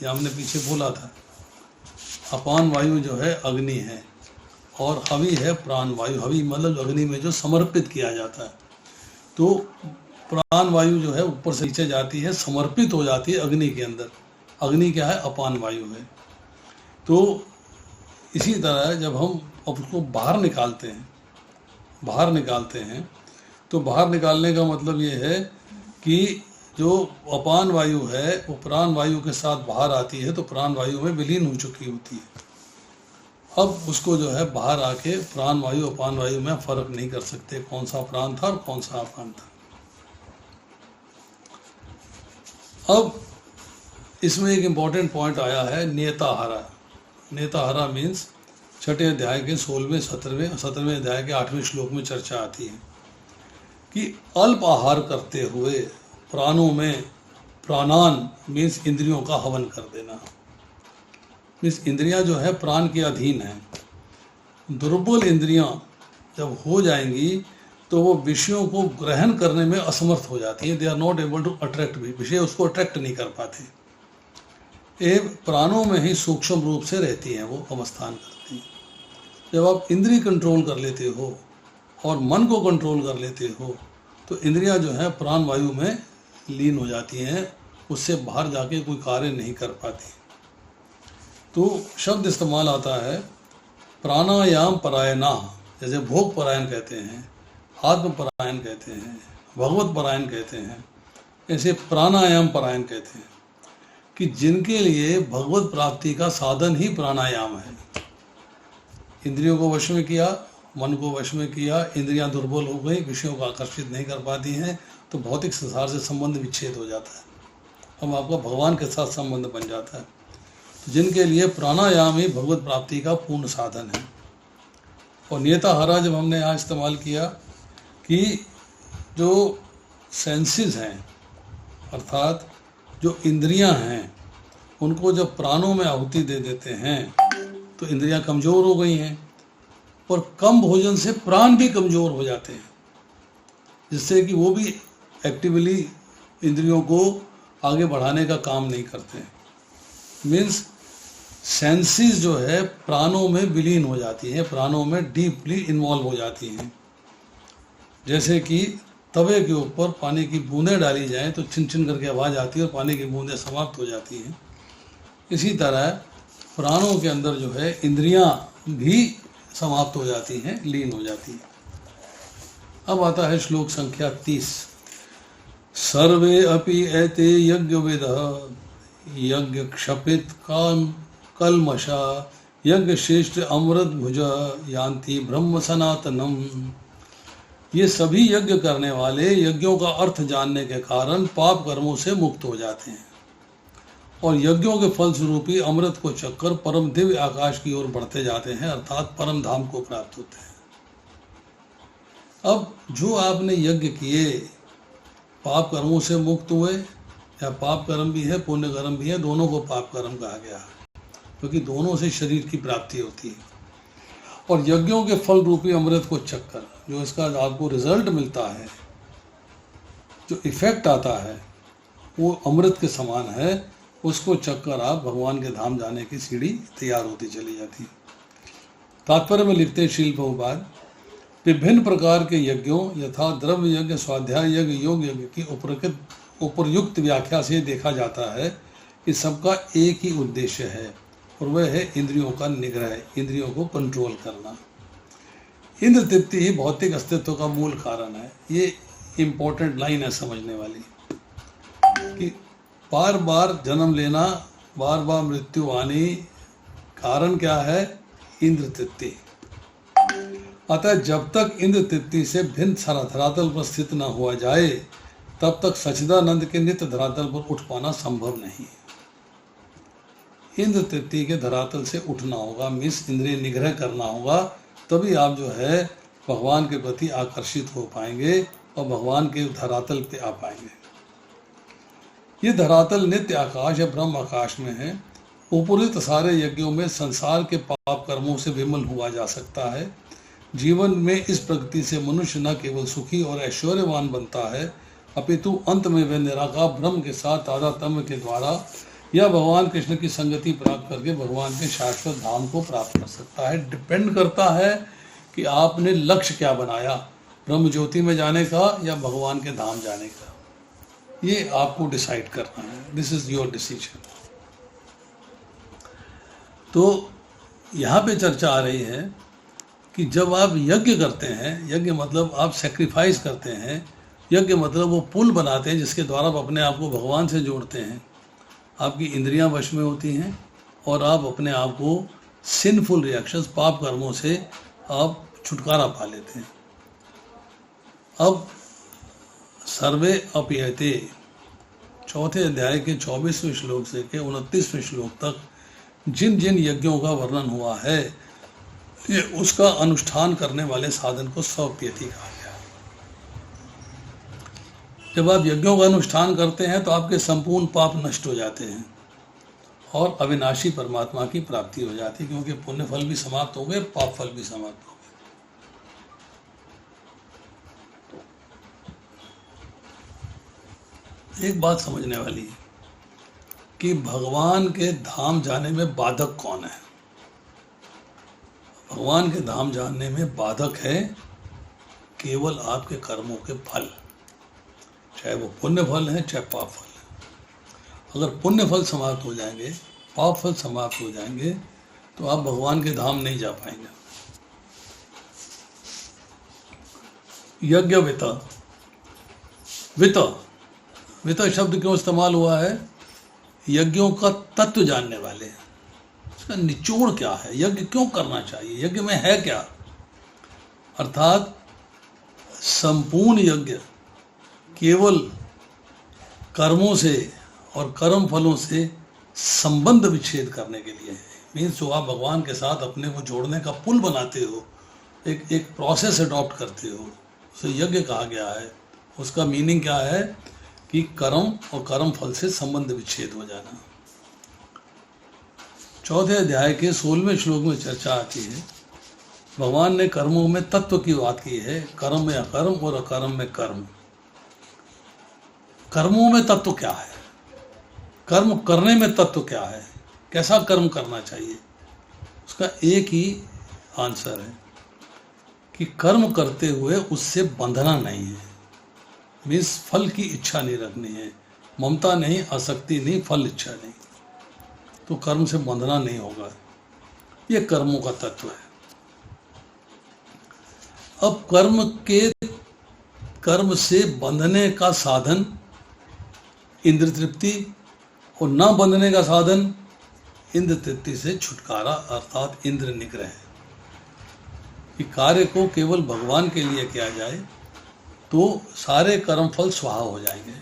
यह हमने पीछे बोला था, अपान वायु जो है अग्नि है, और हवि है प्राण वायु, हवि मतलब अग्नि में जो समर्पित किया जाता है, तो प्राण वायु जो है ऊपर से नीचे जाती है, समर्पित हो जाती है अग्नि के अंदर, अग्नि क्या है अपान वायु है। तो इसी तरह जब हम उसको बाहर निकालते हैं तो बाहर निकालने का मतलब ये है कि जो अपान वायु है वो प्राण वायु के साथ बाहर आती है, तो प्राण वायु में विलीन हो चुकी होती है। अब उसको जो है बाहर आके प्राण वायु अपान वायु में फर्क नहीं कर सकते कौन सा प्राण था और कौन सा अपान था। अब इसमें एक इम्पॉर्टेंट पॉइंट आया है नेताहारा। नेताहारा मीन्स छठे अध्याय के 16वें 17वें अध्याय के 8वें श्लोक में चर्चा आती है कि अल्प आहार करते हुए प्राणों में, प्राणान मीन्स इंद्रियों का हवन कर देना, मीन्स इंद्रियां जो है प्राण के अधीन है। दुर्बल इंद्रियां जब हो जाएंगी तो वो विषयों को ग्रहण करने में असमर्थ हो जाती हैं, they are not able to attract, भी विषय उसको अट्रैक्ट नहीं कर पाते। ये प्राणों में ही सूक्ष्म रूप से रहती हैं, वो अवस्थान करती हैं। जब आप इंद्रिय कंट्रोल कर लेते हो और मन को कंट्रोल कर लेते हो तो इंद्रियां जो है प्राण वायु में लीन हो जाती हैं, उससे बाहर जाके कोई कार्य नहीं कर पाती। तो शब्द इस्तेमाल आता है प्राणायाम परायणा, जैसे भोग परायण कहते हैं, आत्म परायण कहते हैं, भगवत परायण कहते हैं, ऐसे प्राणायाम परायण कहते हैं कि जिनके लिए भगवत प्राप्ति का साधन ही प्राणायाम है। इंद्रियों को वश में किया, मन को वश में किया, इंद्रियां दुर्बल हो गई, विषयों को आकर्षित नहीं कर पाती हैं, तो भौतिक संसार से संबंध विच्छेद हो जाता है, अब आपका भगवान के साथ संबंध बन जाता है। तो जिनके लिए प्राणायाम ही भगवत प्राप्ति का पूर्ण साधन है। और नेताहारा जब हमने यहाँ इस्तेमाल किया कि जो सेंसेस हैं अर्थात जो इंद्रियां हैं उनको जब प्राणों में आहुति दे देते हैं तो इंद्रियां कमज़ोर हो गई हैं, और कम भोजन से प्राण भी कमज़ोर हो जाते हैं, जिससे कि वो भी एक्टिवली इंद्रियों को आगे बढ़ाने का काम नहीं करते हैं। मीन्स सेंसेस जो है प्राणों में विलीन हो जाती हैं, प्राणों में डीपली इन्वॉल्व हो जाती हैं। जैसे कि तवे के ऊपर पानी की बूंदें डाली जाएं तो छिन छिन करके आवाज़ आती है और पानी की बूंदें समाप्त हो जाती हैं। इसी तरह प्राणों के अंदर जो है इंद्रियां भी समाप्त हो जाती हैं, लीन हो जाती हैं। अब आता है श्लोक संख्या 30। सर्वे अपि एते यज्ञविदः यज्ञ क्षपित कल्मषा यज्ञ श्रेष्ठ अमृत भुज यान्ति ब्रह्म सनातनम। ये सभी यज्ञ करने वाले यज्ञों का अर्थ जानने के कारण पाप कर्मों से मुक्त हो जाते हैं और यज्ञों के फलस्वरूपी अमृत को चक्कर परम दिव्य आकाश की ओर बढ़ते जाते हैं, अर्थात परम धाम को प्राप्त होते हैं। अब जो आपने यज्ञ किए पाप कर्मों से मुक्त हुए, या पाप कर्म भी है पुण्य कर्म भी है, दोनों को पाप कर्म कहा गया है क्योंकि दोनों से शरीर की प्राप्ति होती है। और यज्ञों के फल रूपी अमृत को चक्कर, जो इसका आपको रिजल्ट मिलता है, जो इफेक्ट आता है वो अमृत के समान है, उसको चक्कर आप भगवान के धाम जाने की सीढ़ी तैयार होती चली जाती है। तात्पर्य में लिखते हैं श्रील प्रभुपाद, विभिन्न प्रकार के यज्ञों यथा द्रव्य यज्ञ, स्वाध्याय यज्ञ, योग यज्ञ की उपर्युक्त व्याख्या से देखा जाता है कि सबका एक ही उद्देश्य है और वह है इंद्रियों का निग्रह, इंद्रियों को कंट्रोल करना। इंद्र तृप्ति ही भौतिक अस्तित्व का मूल कारण है। ये इम्पोर्टेंट लाइन है समझने वाली कि बार बार जन्म लेना, बार बार मृत्यु आनी, कारण क्या है? इंद्र तृप्ति। अतः जब तक इंद्र तृप्ति से भिन्न धरातल पर स्थित न हुआ जाए तब तक सच्चिदानंद के नित्य धरातल पर उठ पाना संभव नहीं। इंद्र तृप्ति के धरातल से उठना होगा, मीन्स इंद्रिय निग्रह करना होगा, तभी आप जो है भगवान के प्रति आकर्षित हो पाएंगे और भगवान के धरातल पे आ पाएंगे। ये धरातल नित्य आकाश या ब्रह्म आकाश में है। उपरित सारे यज्ञों में संसार के पाप कर्मों से विमल हुआ जा सकता है। जीवन में इस प्रगति से मनुष्य न केवल सुखी और ऐश्वर्यवान बनता है, अपितु अंत में वह निराकार ब्रह्म के साथ तादात्म्य के द्वारा या भगवान कृष्ण की संगति प्राप्त करके भगवान के शाश्वत धाम को प्राप्त कर सकता है। डिपेंड करता है कि आपने लक्ष्य क्या बनाया, ब्रह्म ज्योति में जाने का या भगवान के धाम जाने का। ये आपको डिसाइड करना है। This is your decision. तो यहाँ पे चर्चा आ रही है कि जब आप यज्ञ करते हैं, यज्ञ मतलब आप सेक्रीफाइस करते हैं, यज्ञ मतलब वो पुल बनाते हैं जिसके द्वारा आप अपने आप को भगवान से जोड़ते हैं। आपकी इंद्रियां वश में होती हैं और आप अपने आप को सिनफुल रिएक्शंस, पाप कर्मों से आप छुटकारा पा लेते हैं। अब सर्वे अपीयते चौथे अध्याय के 24वें श्लोक से के 29वें श्लोक तक जिन जिन यज्ञों का वर्णन हुआ है, ये उसका अनुष्ठान करने वाले साधन को स्वप्यति कहा गया। जब आप यज्ञों का अनुष्ठान करते हैं तो आपके संपूर्ण पाप नष्ट हो जाते हैं और अविनाशी परमात्मा की प्राप्ति हो जाती है, क्योंकि पुण्य फल भी समाप्त हो गए, पाप फल भी समाप्त हो गए। एक बात समझने वाली है कि भगवान के धाम जाने में बाधक कौन है? भगवान के धाम जाने में बाधक है केवल आपके कर्मों के फल, चाहे वो पुण्य फल है चाहे पाप फल है। अगर पुण्य फल समाप्त हो जाएंगे, पाप फल समाप्त हो जाएंगे, तो आप भगवान के धाम नहीं जा पाएंगे। यज्ञ वित्त शब्द क्यों इस्तेमाल हुआ है? यज्ञों का तत्व जानने वाले हैं, उसका निचोड़ क्या है, यज्ञ क्यों करना चाहिए, यज्ञ में है क्या। अर्थात संपूर्ण यज्ञ केवल कर्मों से और कर्म फलों से संबंध विच्छेद करने के लिए है। मीन्स जो आप भगवान के साथ अपने को जोड़ने का पुल बनाते हो, एक प्रोसेस अडॉप्ट करते हो, उसे यज्ञ कहा गया है। उसका मीनिंग क्या है कि कर्म और कर्म फल से संबंध विच्छेद हो जाना। चौथे अध्याय के 16वें श्लोक में चर्चा आती है, भगवान ने कर्मों में तत्व की बात की है, कर्म में अकर्म और अकर्म में कर्म। कर्मों में तत्व क्या है, कर्म करने में तत्व क्या है, कैसा कर्म करना चाहिए? उसका एक ही आंसर है कि कर्म करते हुए उससे बंधना नहीं है। मीन्स फल की इच्छा नहीं रखनी है, ममता नहीं, आसक्ति नहीं, फल इच्छा नहीं, तो कर्म से बंधना नहीं होगा। ये कर्मों का तत्व है। अब कर्म से बंधने का साधन इंद्र तृप्ति और न बंधने का साधन इंद्र तृप्ति से छुटकारा अर्थात इंद्र निग्रह। कि कार्य को केवल भगवान के लिए किया जाए तो सारे कर्म फल स्वाहा हो जाएंगे।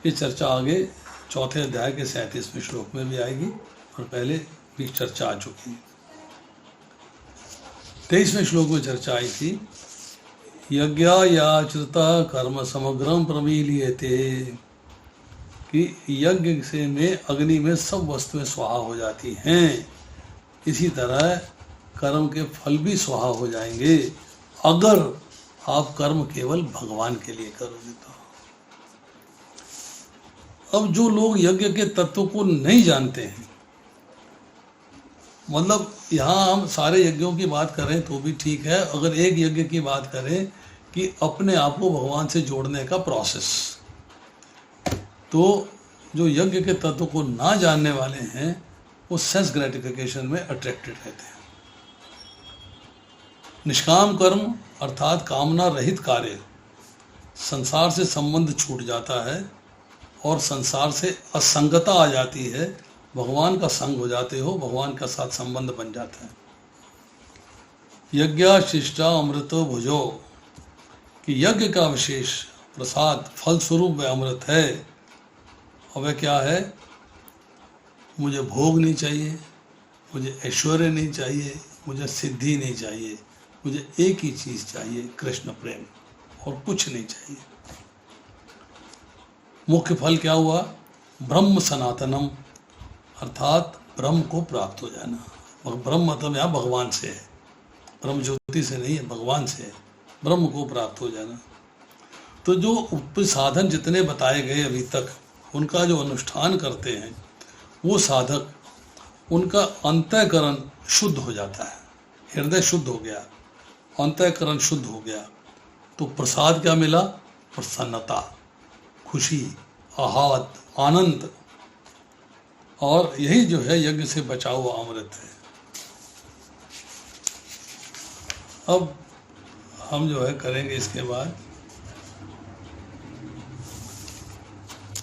ये चर्चा आगे चौथे अध्याय के 37वें श्लोक में भी आएगी और पहले भी चर्चा आ चुकी है। 23वें श्लोक में चर्चा आई थी, यज्ञायाचृता कर्म समग्रम प्रमीलियते, कि यज्ञ से में अग्नि में सब वस्तुएं स्वाहा हो जाती हैं। इसी तरह कर्म के फल भी स्वाहा हो जाएंगे अगर आप कर्म केवल भगवान के लिए करोगे तो। अब जो लोग यज्ञ के तत्व को नहीं जानते हैं, मतलब यहाँ हम सारे यज्ञों की बात करें तो भी ठीक है, अगर एक यज्ञ की बात करें कि अपने आप को भगवान से जोड़ने का प्रोसेस, तो जो यज्ञ के तत्व को ना जानने वाले हैं वो सेंस ग्रेटिफिकेशन में अट्रैक्टेड रहते हैं। निष्काम कर्म अर्थात कामना रहित कार्य, संसार से संबंध छूट जाता है और संसार से असंगता आ जाती है, भगवान का संग हो जाते हो, भगवान का साथ संबंध बन जाता है। यज्ञा शिष्टा अमृतो भुजो, कि यज्ञ का विशेष प्रसाद फल स्वरूप वह अमृत है। और वह क्या है? मुझे भोग नहीं चाहिए, मुझे ऐश्वर्य नहीं चाहिए, मुझे सिद्धि नहीं चाहिए, मुझे एक ही चीज़ चाहिए, कृष्ण प्रेम, और कुछ नहीं चाहिए। मुख्य फल क्या हुआ? ब्रह्म सनातनम, अर्थात ब्रह्म को प्राप्त हो जाना। ब्रह्म मतलब यहाँ भगवान से है, ब्रह्म ज्योति से नहीं है, भगवान से है, ब्रह्म को प्राप्त हो जाना। तो जो उप साधन जितने बताए गए अभी तक, उनका जो अनुष्ठान करते हैं वो साधक, उनका अंतःकरण शुद्ध हो जाता है, हृदय शुद्ध हो गया, अंतःकरण शुद्ध हो गया, तो प्रसाद क्या मिला? प्रसन्नता, खुशी, आहत, आनंद। और यही जो है यज्ञ से बचा हुआ अमृत है। अब हम जो है करेंगे इसके बाद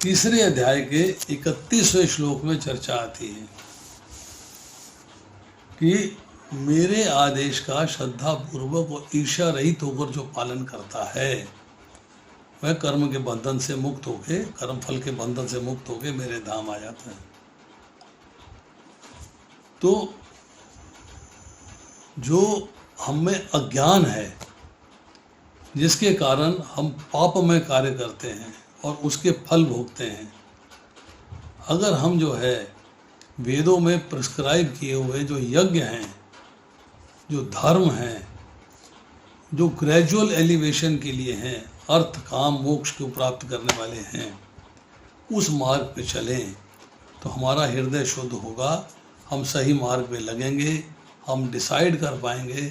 तीसरे अध्याय के 31वें श्लोक में चर्चा आती है कि मेरे आदेश का श्रद्धा पूर्वक और ईर्ष्या रहित होकर जो पालन करता है, वह कर्म के बंधन से मुक्त होके, कर्म फल के बंधन से मुक्त होके मेरे धाम आ जाता है। तो जो हम में अज्ञान है, जिसके कारण हम पापमय कार्य करते हैं और उसके फल भोगते हैं, अगर हम जो है वेदों में प्रिस्क्राइब किए हुए जो यज्ञ हैं, जो धर्म हैं, जो ग्रेजुअल एलिवेशन के लिए हैं, अर्थ काम मोक्ष को प्राप्त करने वाले हैं, उस मार्ग पे चलें तो हमारा हृदय शुद्ध होगा, हम सही मार्ग पे लगेंगे, हम डिसाइड कर पाएंगे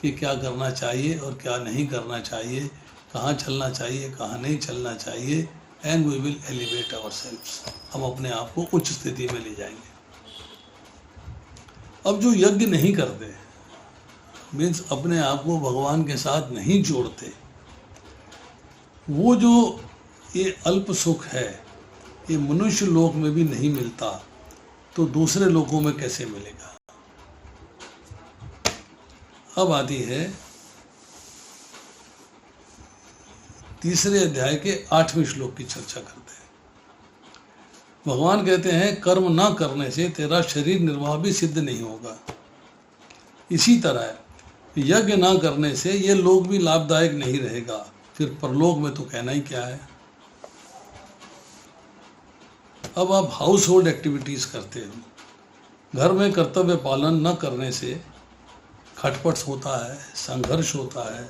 कि क्या करना चाहिए और क्या नहीं करना चाहिए, कहाँ चलना चाहिए, कहाँ नहीं चलना चाहिए, and we will elevate ourselves, हम अपने आप को उच्च स्थिति में ले जाएंगे। अब जो यज्ञ नहीं करते, मीन्स अपने आप को भगवान के साथ नहीं जोड़ते, वो जो ये अल्प सुख है, ये मनुष्य लोक में भी नहीं मिलता, तो दूसरे लोकों में कैसे मिलेगा? अब आती है तीसरे अध्याय के 8वें श्लोक की चर्चा करते हैं। भगवान कहते हैं कर्म ना करने से तेरा शरीर निर्वाह भी सिद्ध नहीं होगा। इसी तरह यज्ञ ना करने से ये लोक भी लाभदायक नहीं रहेगा, फिर परलोक में तो कहना ही क्या है। अब आप हाउस होल्ड एक्टिविटीज करते हो, घर में कर्तव्य पालन न करने से खटपट होता है, संघर्ष होता है।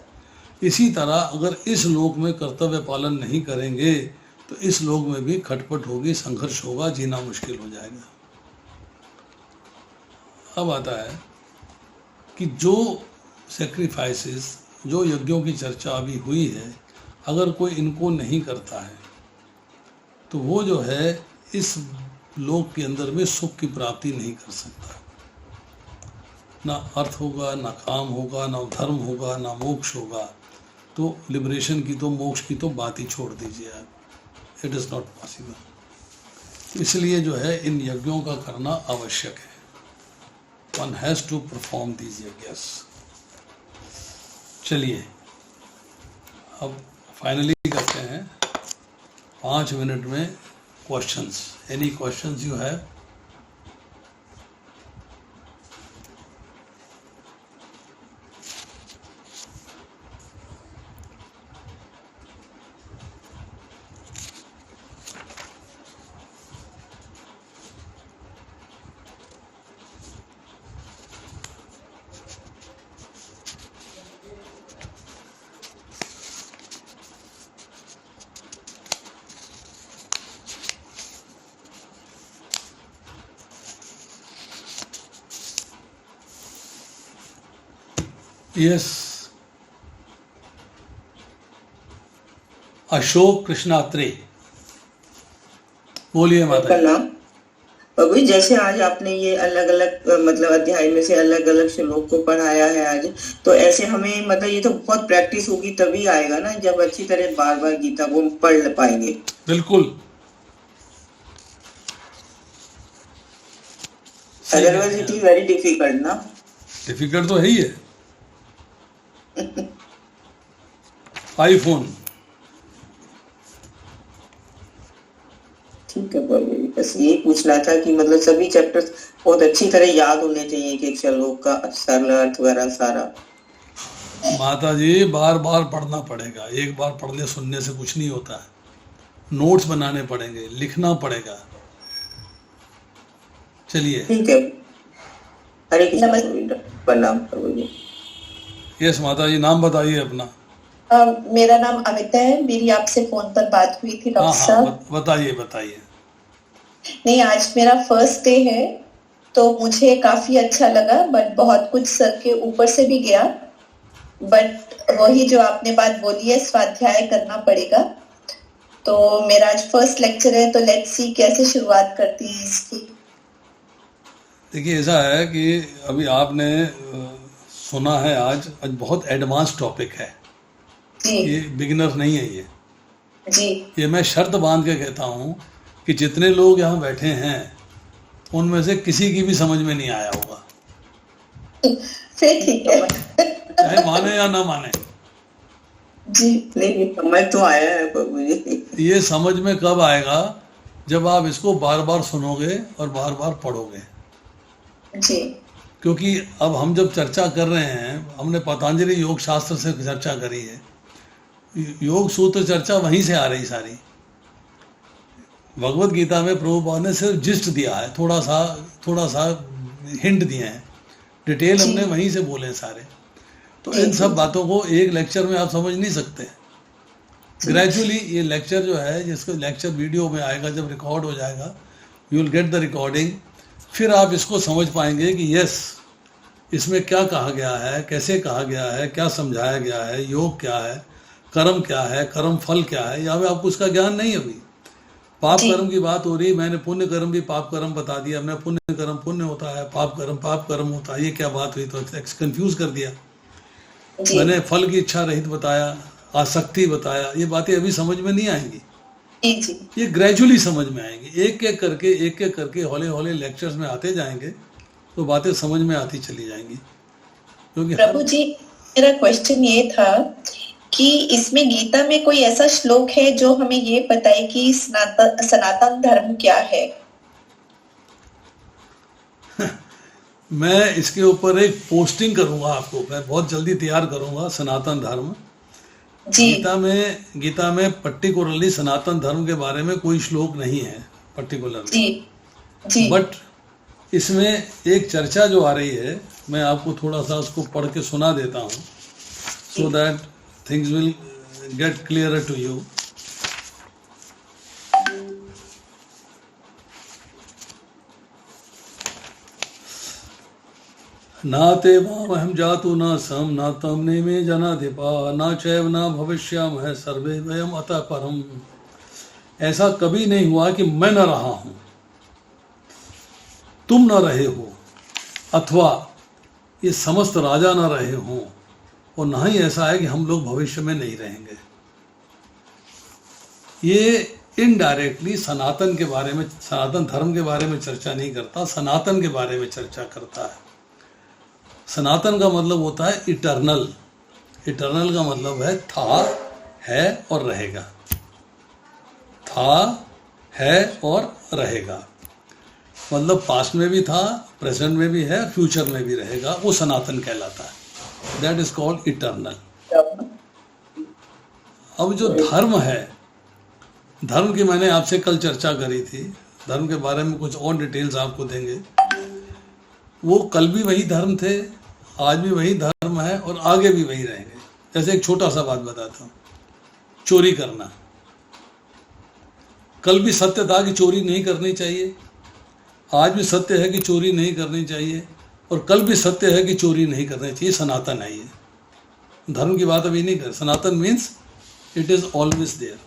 इसी तरह अगर इस लोक में कर्तव्य पालन नहीं करेंगे तो इस लोक में भी खटपट होगी, संघर्ष होगा, जीना मुश्किल हो जाएगा। अब आता है कि जो सेक्रीफाइसेस, जो यज्ञों की चर्चा अभी हुई है, अगर कोई इनको नहीं करता है तो वो जो है इस लोक के अंदर में सुख की प्राप्ति नहीं कर सकता। ना अर्थ होगा, ना काम होगा, ना धर्म होगा, ना मोक्ष होगा। तो लिबरेशन की तो, मोक्ष की तो बात ही छोड़ दीजिए आप, इट इज़ नॉट पॉसिबल। इसलिए जो है इन यज्ञों का करना आवश्यक है। One has to perform these yajnas. चलिए अब फाइनली करते हैं 5 मिनट में questions. Any questions you have? Yes, Ashok Krishnatre, बोलिए माता। प्रभु जी, जैसे आज आपने ये अलग अलग मतलब अध्याय में से अलग अलग श्लोक को पढ़ाया है आज, तो ऐसे हमें मतलब ये तो बहुत प्रैक्टिस होगी तभी आएगा ना, जब अच्छी तरह बार बार गीता को हम पढ़ पाएंगे। बिल्कुल सही कह अदरवाइज रहे इट हैं इज आप। वेरी डिफिकल्ट ना। डिफिकल्ट तो है ही है। आईफोन ठीक है प्रभु जी, बस यही पूछना था कि मतलब सभी चैप्टर्स बहुत अच्छी तरह याद होने चाहिए, एक एक श्लोक का सरल अर्थ वगैरह सारा। माता जी बार बार पढ़ना पड़ेगा, एक बार पढ़ने सुनने से कुछ नहीं होता है। नोट्स बनाने पड़ेंगे, लिखना पड़ेगा। चलिए। ठीक है, हरे कृष्ण प्रभु जी, प्रणाम प्रभु जी। यस माता जी, नाम बताइए अपना। मेरा नाम अमिता है, मेरी आपसे फोन पर बात हुई थी हाँ डॉक्टर हाँ साहब। बताइए बताइए। नहीं, आज मेरा फर्स्ट डे है, तो मुझे काफी अच्छा लगा, बट बहुत कुछ सर के ऊपर से भी गया। बट वही जो आपने बात बोली है, स्वाध्याय करना पड़ेगा। तो मेरा आज फर्स्ट लेक्चर है, तो लेट्स सी कैसे शुरुआत करती है इसकी। देखिए ऐसा है कि अभी आपने सुना है, आज बहुत एडवांस टॉपिक है, जी ये बिगिनर नहीं है। जी ये मैं शर्त बांध के कहता हूँ कि जितने लोग यहाँ बैठे हैं उनमें से किसी की भी समझ में नहीं आया होगा, फिर ठीक है। चाहे माने या ना माने। जी नहीं, समझ तो आया है प्रभु जी। ये समझ में कब आएगा? जब आप इसको बार बार सुनोगे और बार बार पढ़ोगे। जी क्योंकि अब हम जब चर्चा कर रहे हैं, हमने पतंजलि योग शास्त्र से चर्चा करी है, योग सूत्र चर्चा वहीं से आ रही सारी। भगवत गीता में प्रभुपाद ने सिर्फ जिस्ट दिया है, थोड़ा सा हिंट दिए हैं, डिटेल हमने वहीं से बोले सारे। तो इन सब बातों को एक लेक्चर में आप समझ नहीं सकते। ग्रेजुअली ये लेक्चर जो है, जिसको लेक्चर वीडियो में आएगा, जब रिकॉर्ड हो जाएगा, you will get the recording, फिर आप इसको समझ पाएंगे कि यस इसमें क्या कहा गया है, कैसे कहा गया है, क्या समझाया गया है, योग क्या है, कर्म क्या है, कर्म फल क्या है। यहाँ पे आपको उसका ज्ञान नहीं है। अभी पाप कर्म की बात हो रही, मैंने पुण्य कर्म भी पाप कर्म बता दिया, हमने पुण्य कर्म पुण्य होता है, पाप कर्म होता है, ये क्या बात हुई? तो कंफ्यूज कर दिया। मैंने फल की इच्छा रहित बताया, आसक्ति बताया, ये बातें अभी समझ में नहीं आएंगी, ये ग्रेजुअली समझ में आएंगी। एक एक करके हौले हौले लेक्चर्स में आते जाएंगे तो बातें समझ में आती चली जाएंगी। क्योंकि प्रभु जी, मेरा क्वेश्चन ये था कि इसमें गीता में कोई ऐसा श्लोक है जो हमें ये बताए कि सनातन धर्म क्या है? मैं इसके ऊपर एक पोस्टिंग करूंगा, आपको मैं बहुत जल्दी तैयार करूंगा। सनातन धर्म गीता में पर्टिकुलरली सनातन धर्म के बारे में कोई श्लोक नहीं है पर्टिकुलरली, बट इसमें एक चर्चा जो आ रही है, मैं आपको थोड़ा सा उसको पढ़ के सुना देता हूँ, so that things will get clearer to you. ना ते वामहं जातु न सम न तम नेमे जनाधिपा न चैव न भविष्यामः सर्वे वयम अतः परम। ऐसा कभी नहीं हुआ कि मैं न रहा हूं, तुम न रहे हो, अथवा ये समस्त राजा न रहे हों, और ना ही ऐसा है कि हम लोग भविष्य में नहीं रहेंगे। ये इनडायरेक्टली सनातन के बारे में, सनातन धर्म के बारे में चर्चा नहीं करता, सनातन के बारे में चर्चा करता है। सनातन का मतलब होता है इटर्नल। इटर्नल का मतलब है था, है और रहेगा। था, है और रहेगा, मतलब पास्ट में भी था, प्रेजेंट में भी है, फ्यूचर में भी रहेगा, वो सनातन कहलाता है। That is called eternal. अब जो धर्म है, धर्म की मैंने आपसे कल चर्चा करी थी, धर्म के बारे में कुछ और डिटेल्स आपको देंगे। वो कल भी वही धर्म थे, आज भी वही धर्म है और आगे भी वही रहेंगे। जैसे एक छोटा सा बात बताता हूँ, चोरी करना। कल भी सत्य था कि चोरी नहीं करनी चाहिए, आज भी सत्य है कि चोरी नहीं करनी चाहिए, और कल भी सत्य है कि चोरी नहीं करनी चाहिए। सनातन है ये। धर्म की बात अभी नहीं कर। Sanatan means it is always there.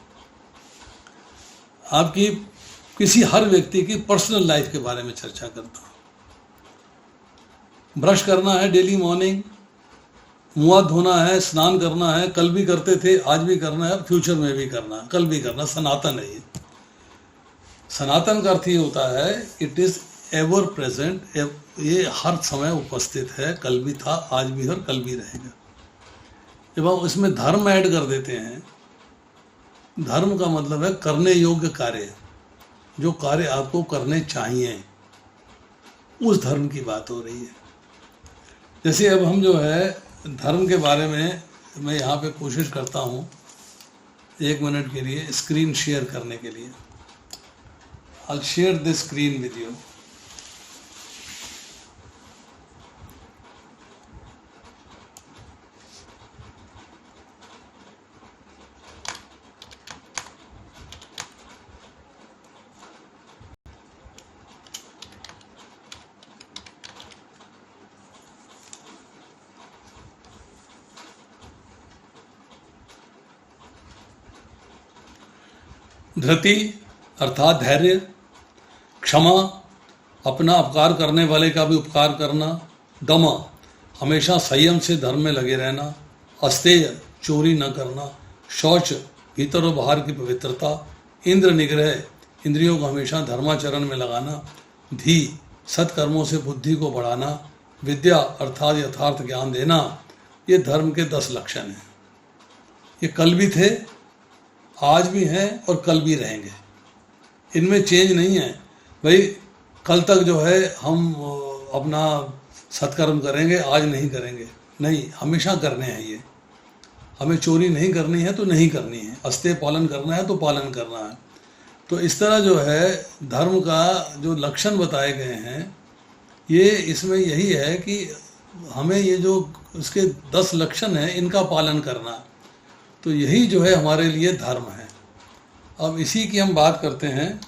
आपकी किसी हर व्यक्ति की पर्सनल लाइफ के बारे में चर्चा करता हूँ। ब्रश करना है डेली मॉर्निंग, मुंह हाथ धोना है, स्नान करना है, कल भी करते थे, आज भी करना है, फ्यूचर में भी करना है, कल भी करना। सनातन है ये। सनातन का अर्थ ये होता है इट इज एवर प्रेजेंट, ये हर समय उपस्थित है, कल भी था, आज भी है और कल भी रहेगा। जब आप इसमें धर्म ऐड कर देते हैं, धर्म का मतलब है करने योग्य कार्य, जो कार्य आपको करने चाहिए, उस धर्म की बात हो रही है। जैसे अब हम जो है धर्म के बारे में, मैं यहाँ पे कोशिश करता हूँ 1 मिनट के लिए स्क्रीन शेयर करने के लिए। I'll share the screen with you. धृति अर्थात धैर्य, क्षमा अपना अपकार करने वाले का भी उपकार करना, दम हमेशा संयम से धर्म में लगे रहना, अस्तेय चोरी न करना, शौच भीतर और बाहर की पवित्रता, इंद्र निग्रह इंद्रियों को हमेशा धर्माचरण में लगाना, धी सत्कर्मों से बुद्धि को बढ़ाना, विद्या अर्थात यथार्थ ज्ञान देना। ये धर्म के 10 लक्षण हैं। ये कल भी थे, आज भी हैं और कल भी रहेंगे। इनमें चेंज नहीं है। भाई कल तक जो है हम अपना सत्कर्म करेंगे, आज नहीं करेंगे, नहीं, हमेशा करने हैं ये। हमें चोरी नहीं करनी है तो नहीं करनी है, अस्तेय पालन करना है तो पालन करना है। तो इस तरह जो है धर्म का जो लक्षण बताए गए हैं, ये इसमें यही है कि हमें ये जो इसके 10 लक्षण हैं इनका पालन करना, तो यही जो है हमारे लिए धर्म है। अब इसी की हम बात करते हैं।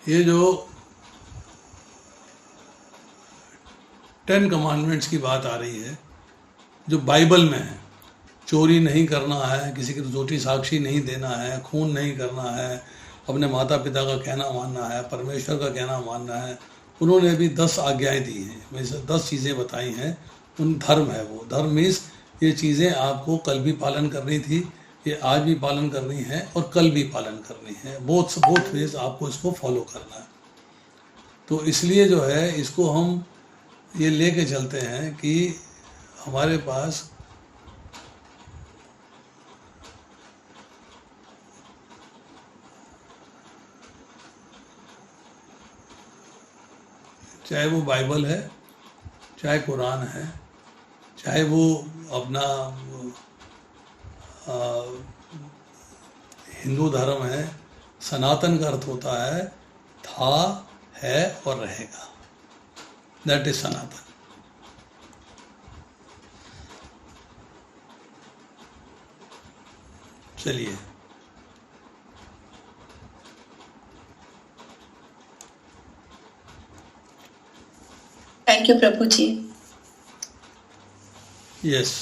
ये जो 10 कमांडमेंट्स की बात आ रही है, जो बाइबल में है, चोरी नहीं करना है, किसी की झूठी साक्षी नहीं देना है, खून नहीं करना है, अपने माता पिता का कहना मानना है, परमेश्वर का कहना मानना है। उन्होंने भी 10 आज्ञाएं दी हैं, वैसे 10 चीज़ें बताई हैं, उन धर्म है वो। धर्म मीन्स ये चीज़ें आपको कल भी पालन करनी थी, ये आज भी पालन करनी है और कल भी पालन करनी है। बोथ वेज आपको इसको फॉलो करना है। तो इसलिए जो है इसको हम ये लेके चलते हैं कि हमारे पास चाहे वो बाइबल है, चाहे कुरान है, चाहे वो अपना हिंदू धर्म है, सनातन का अर्थ होता है था, है और रहेगा। That is Sanatan. चलिए, थैंक यू प्रभु जी। यस।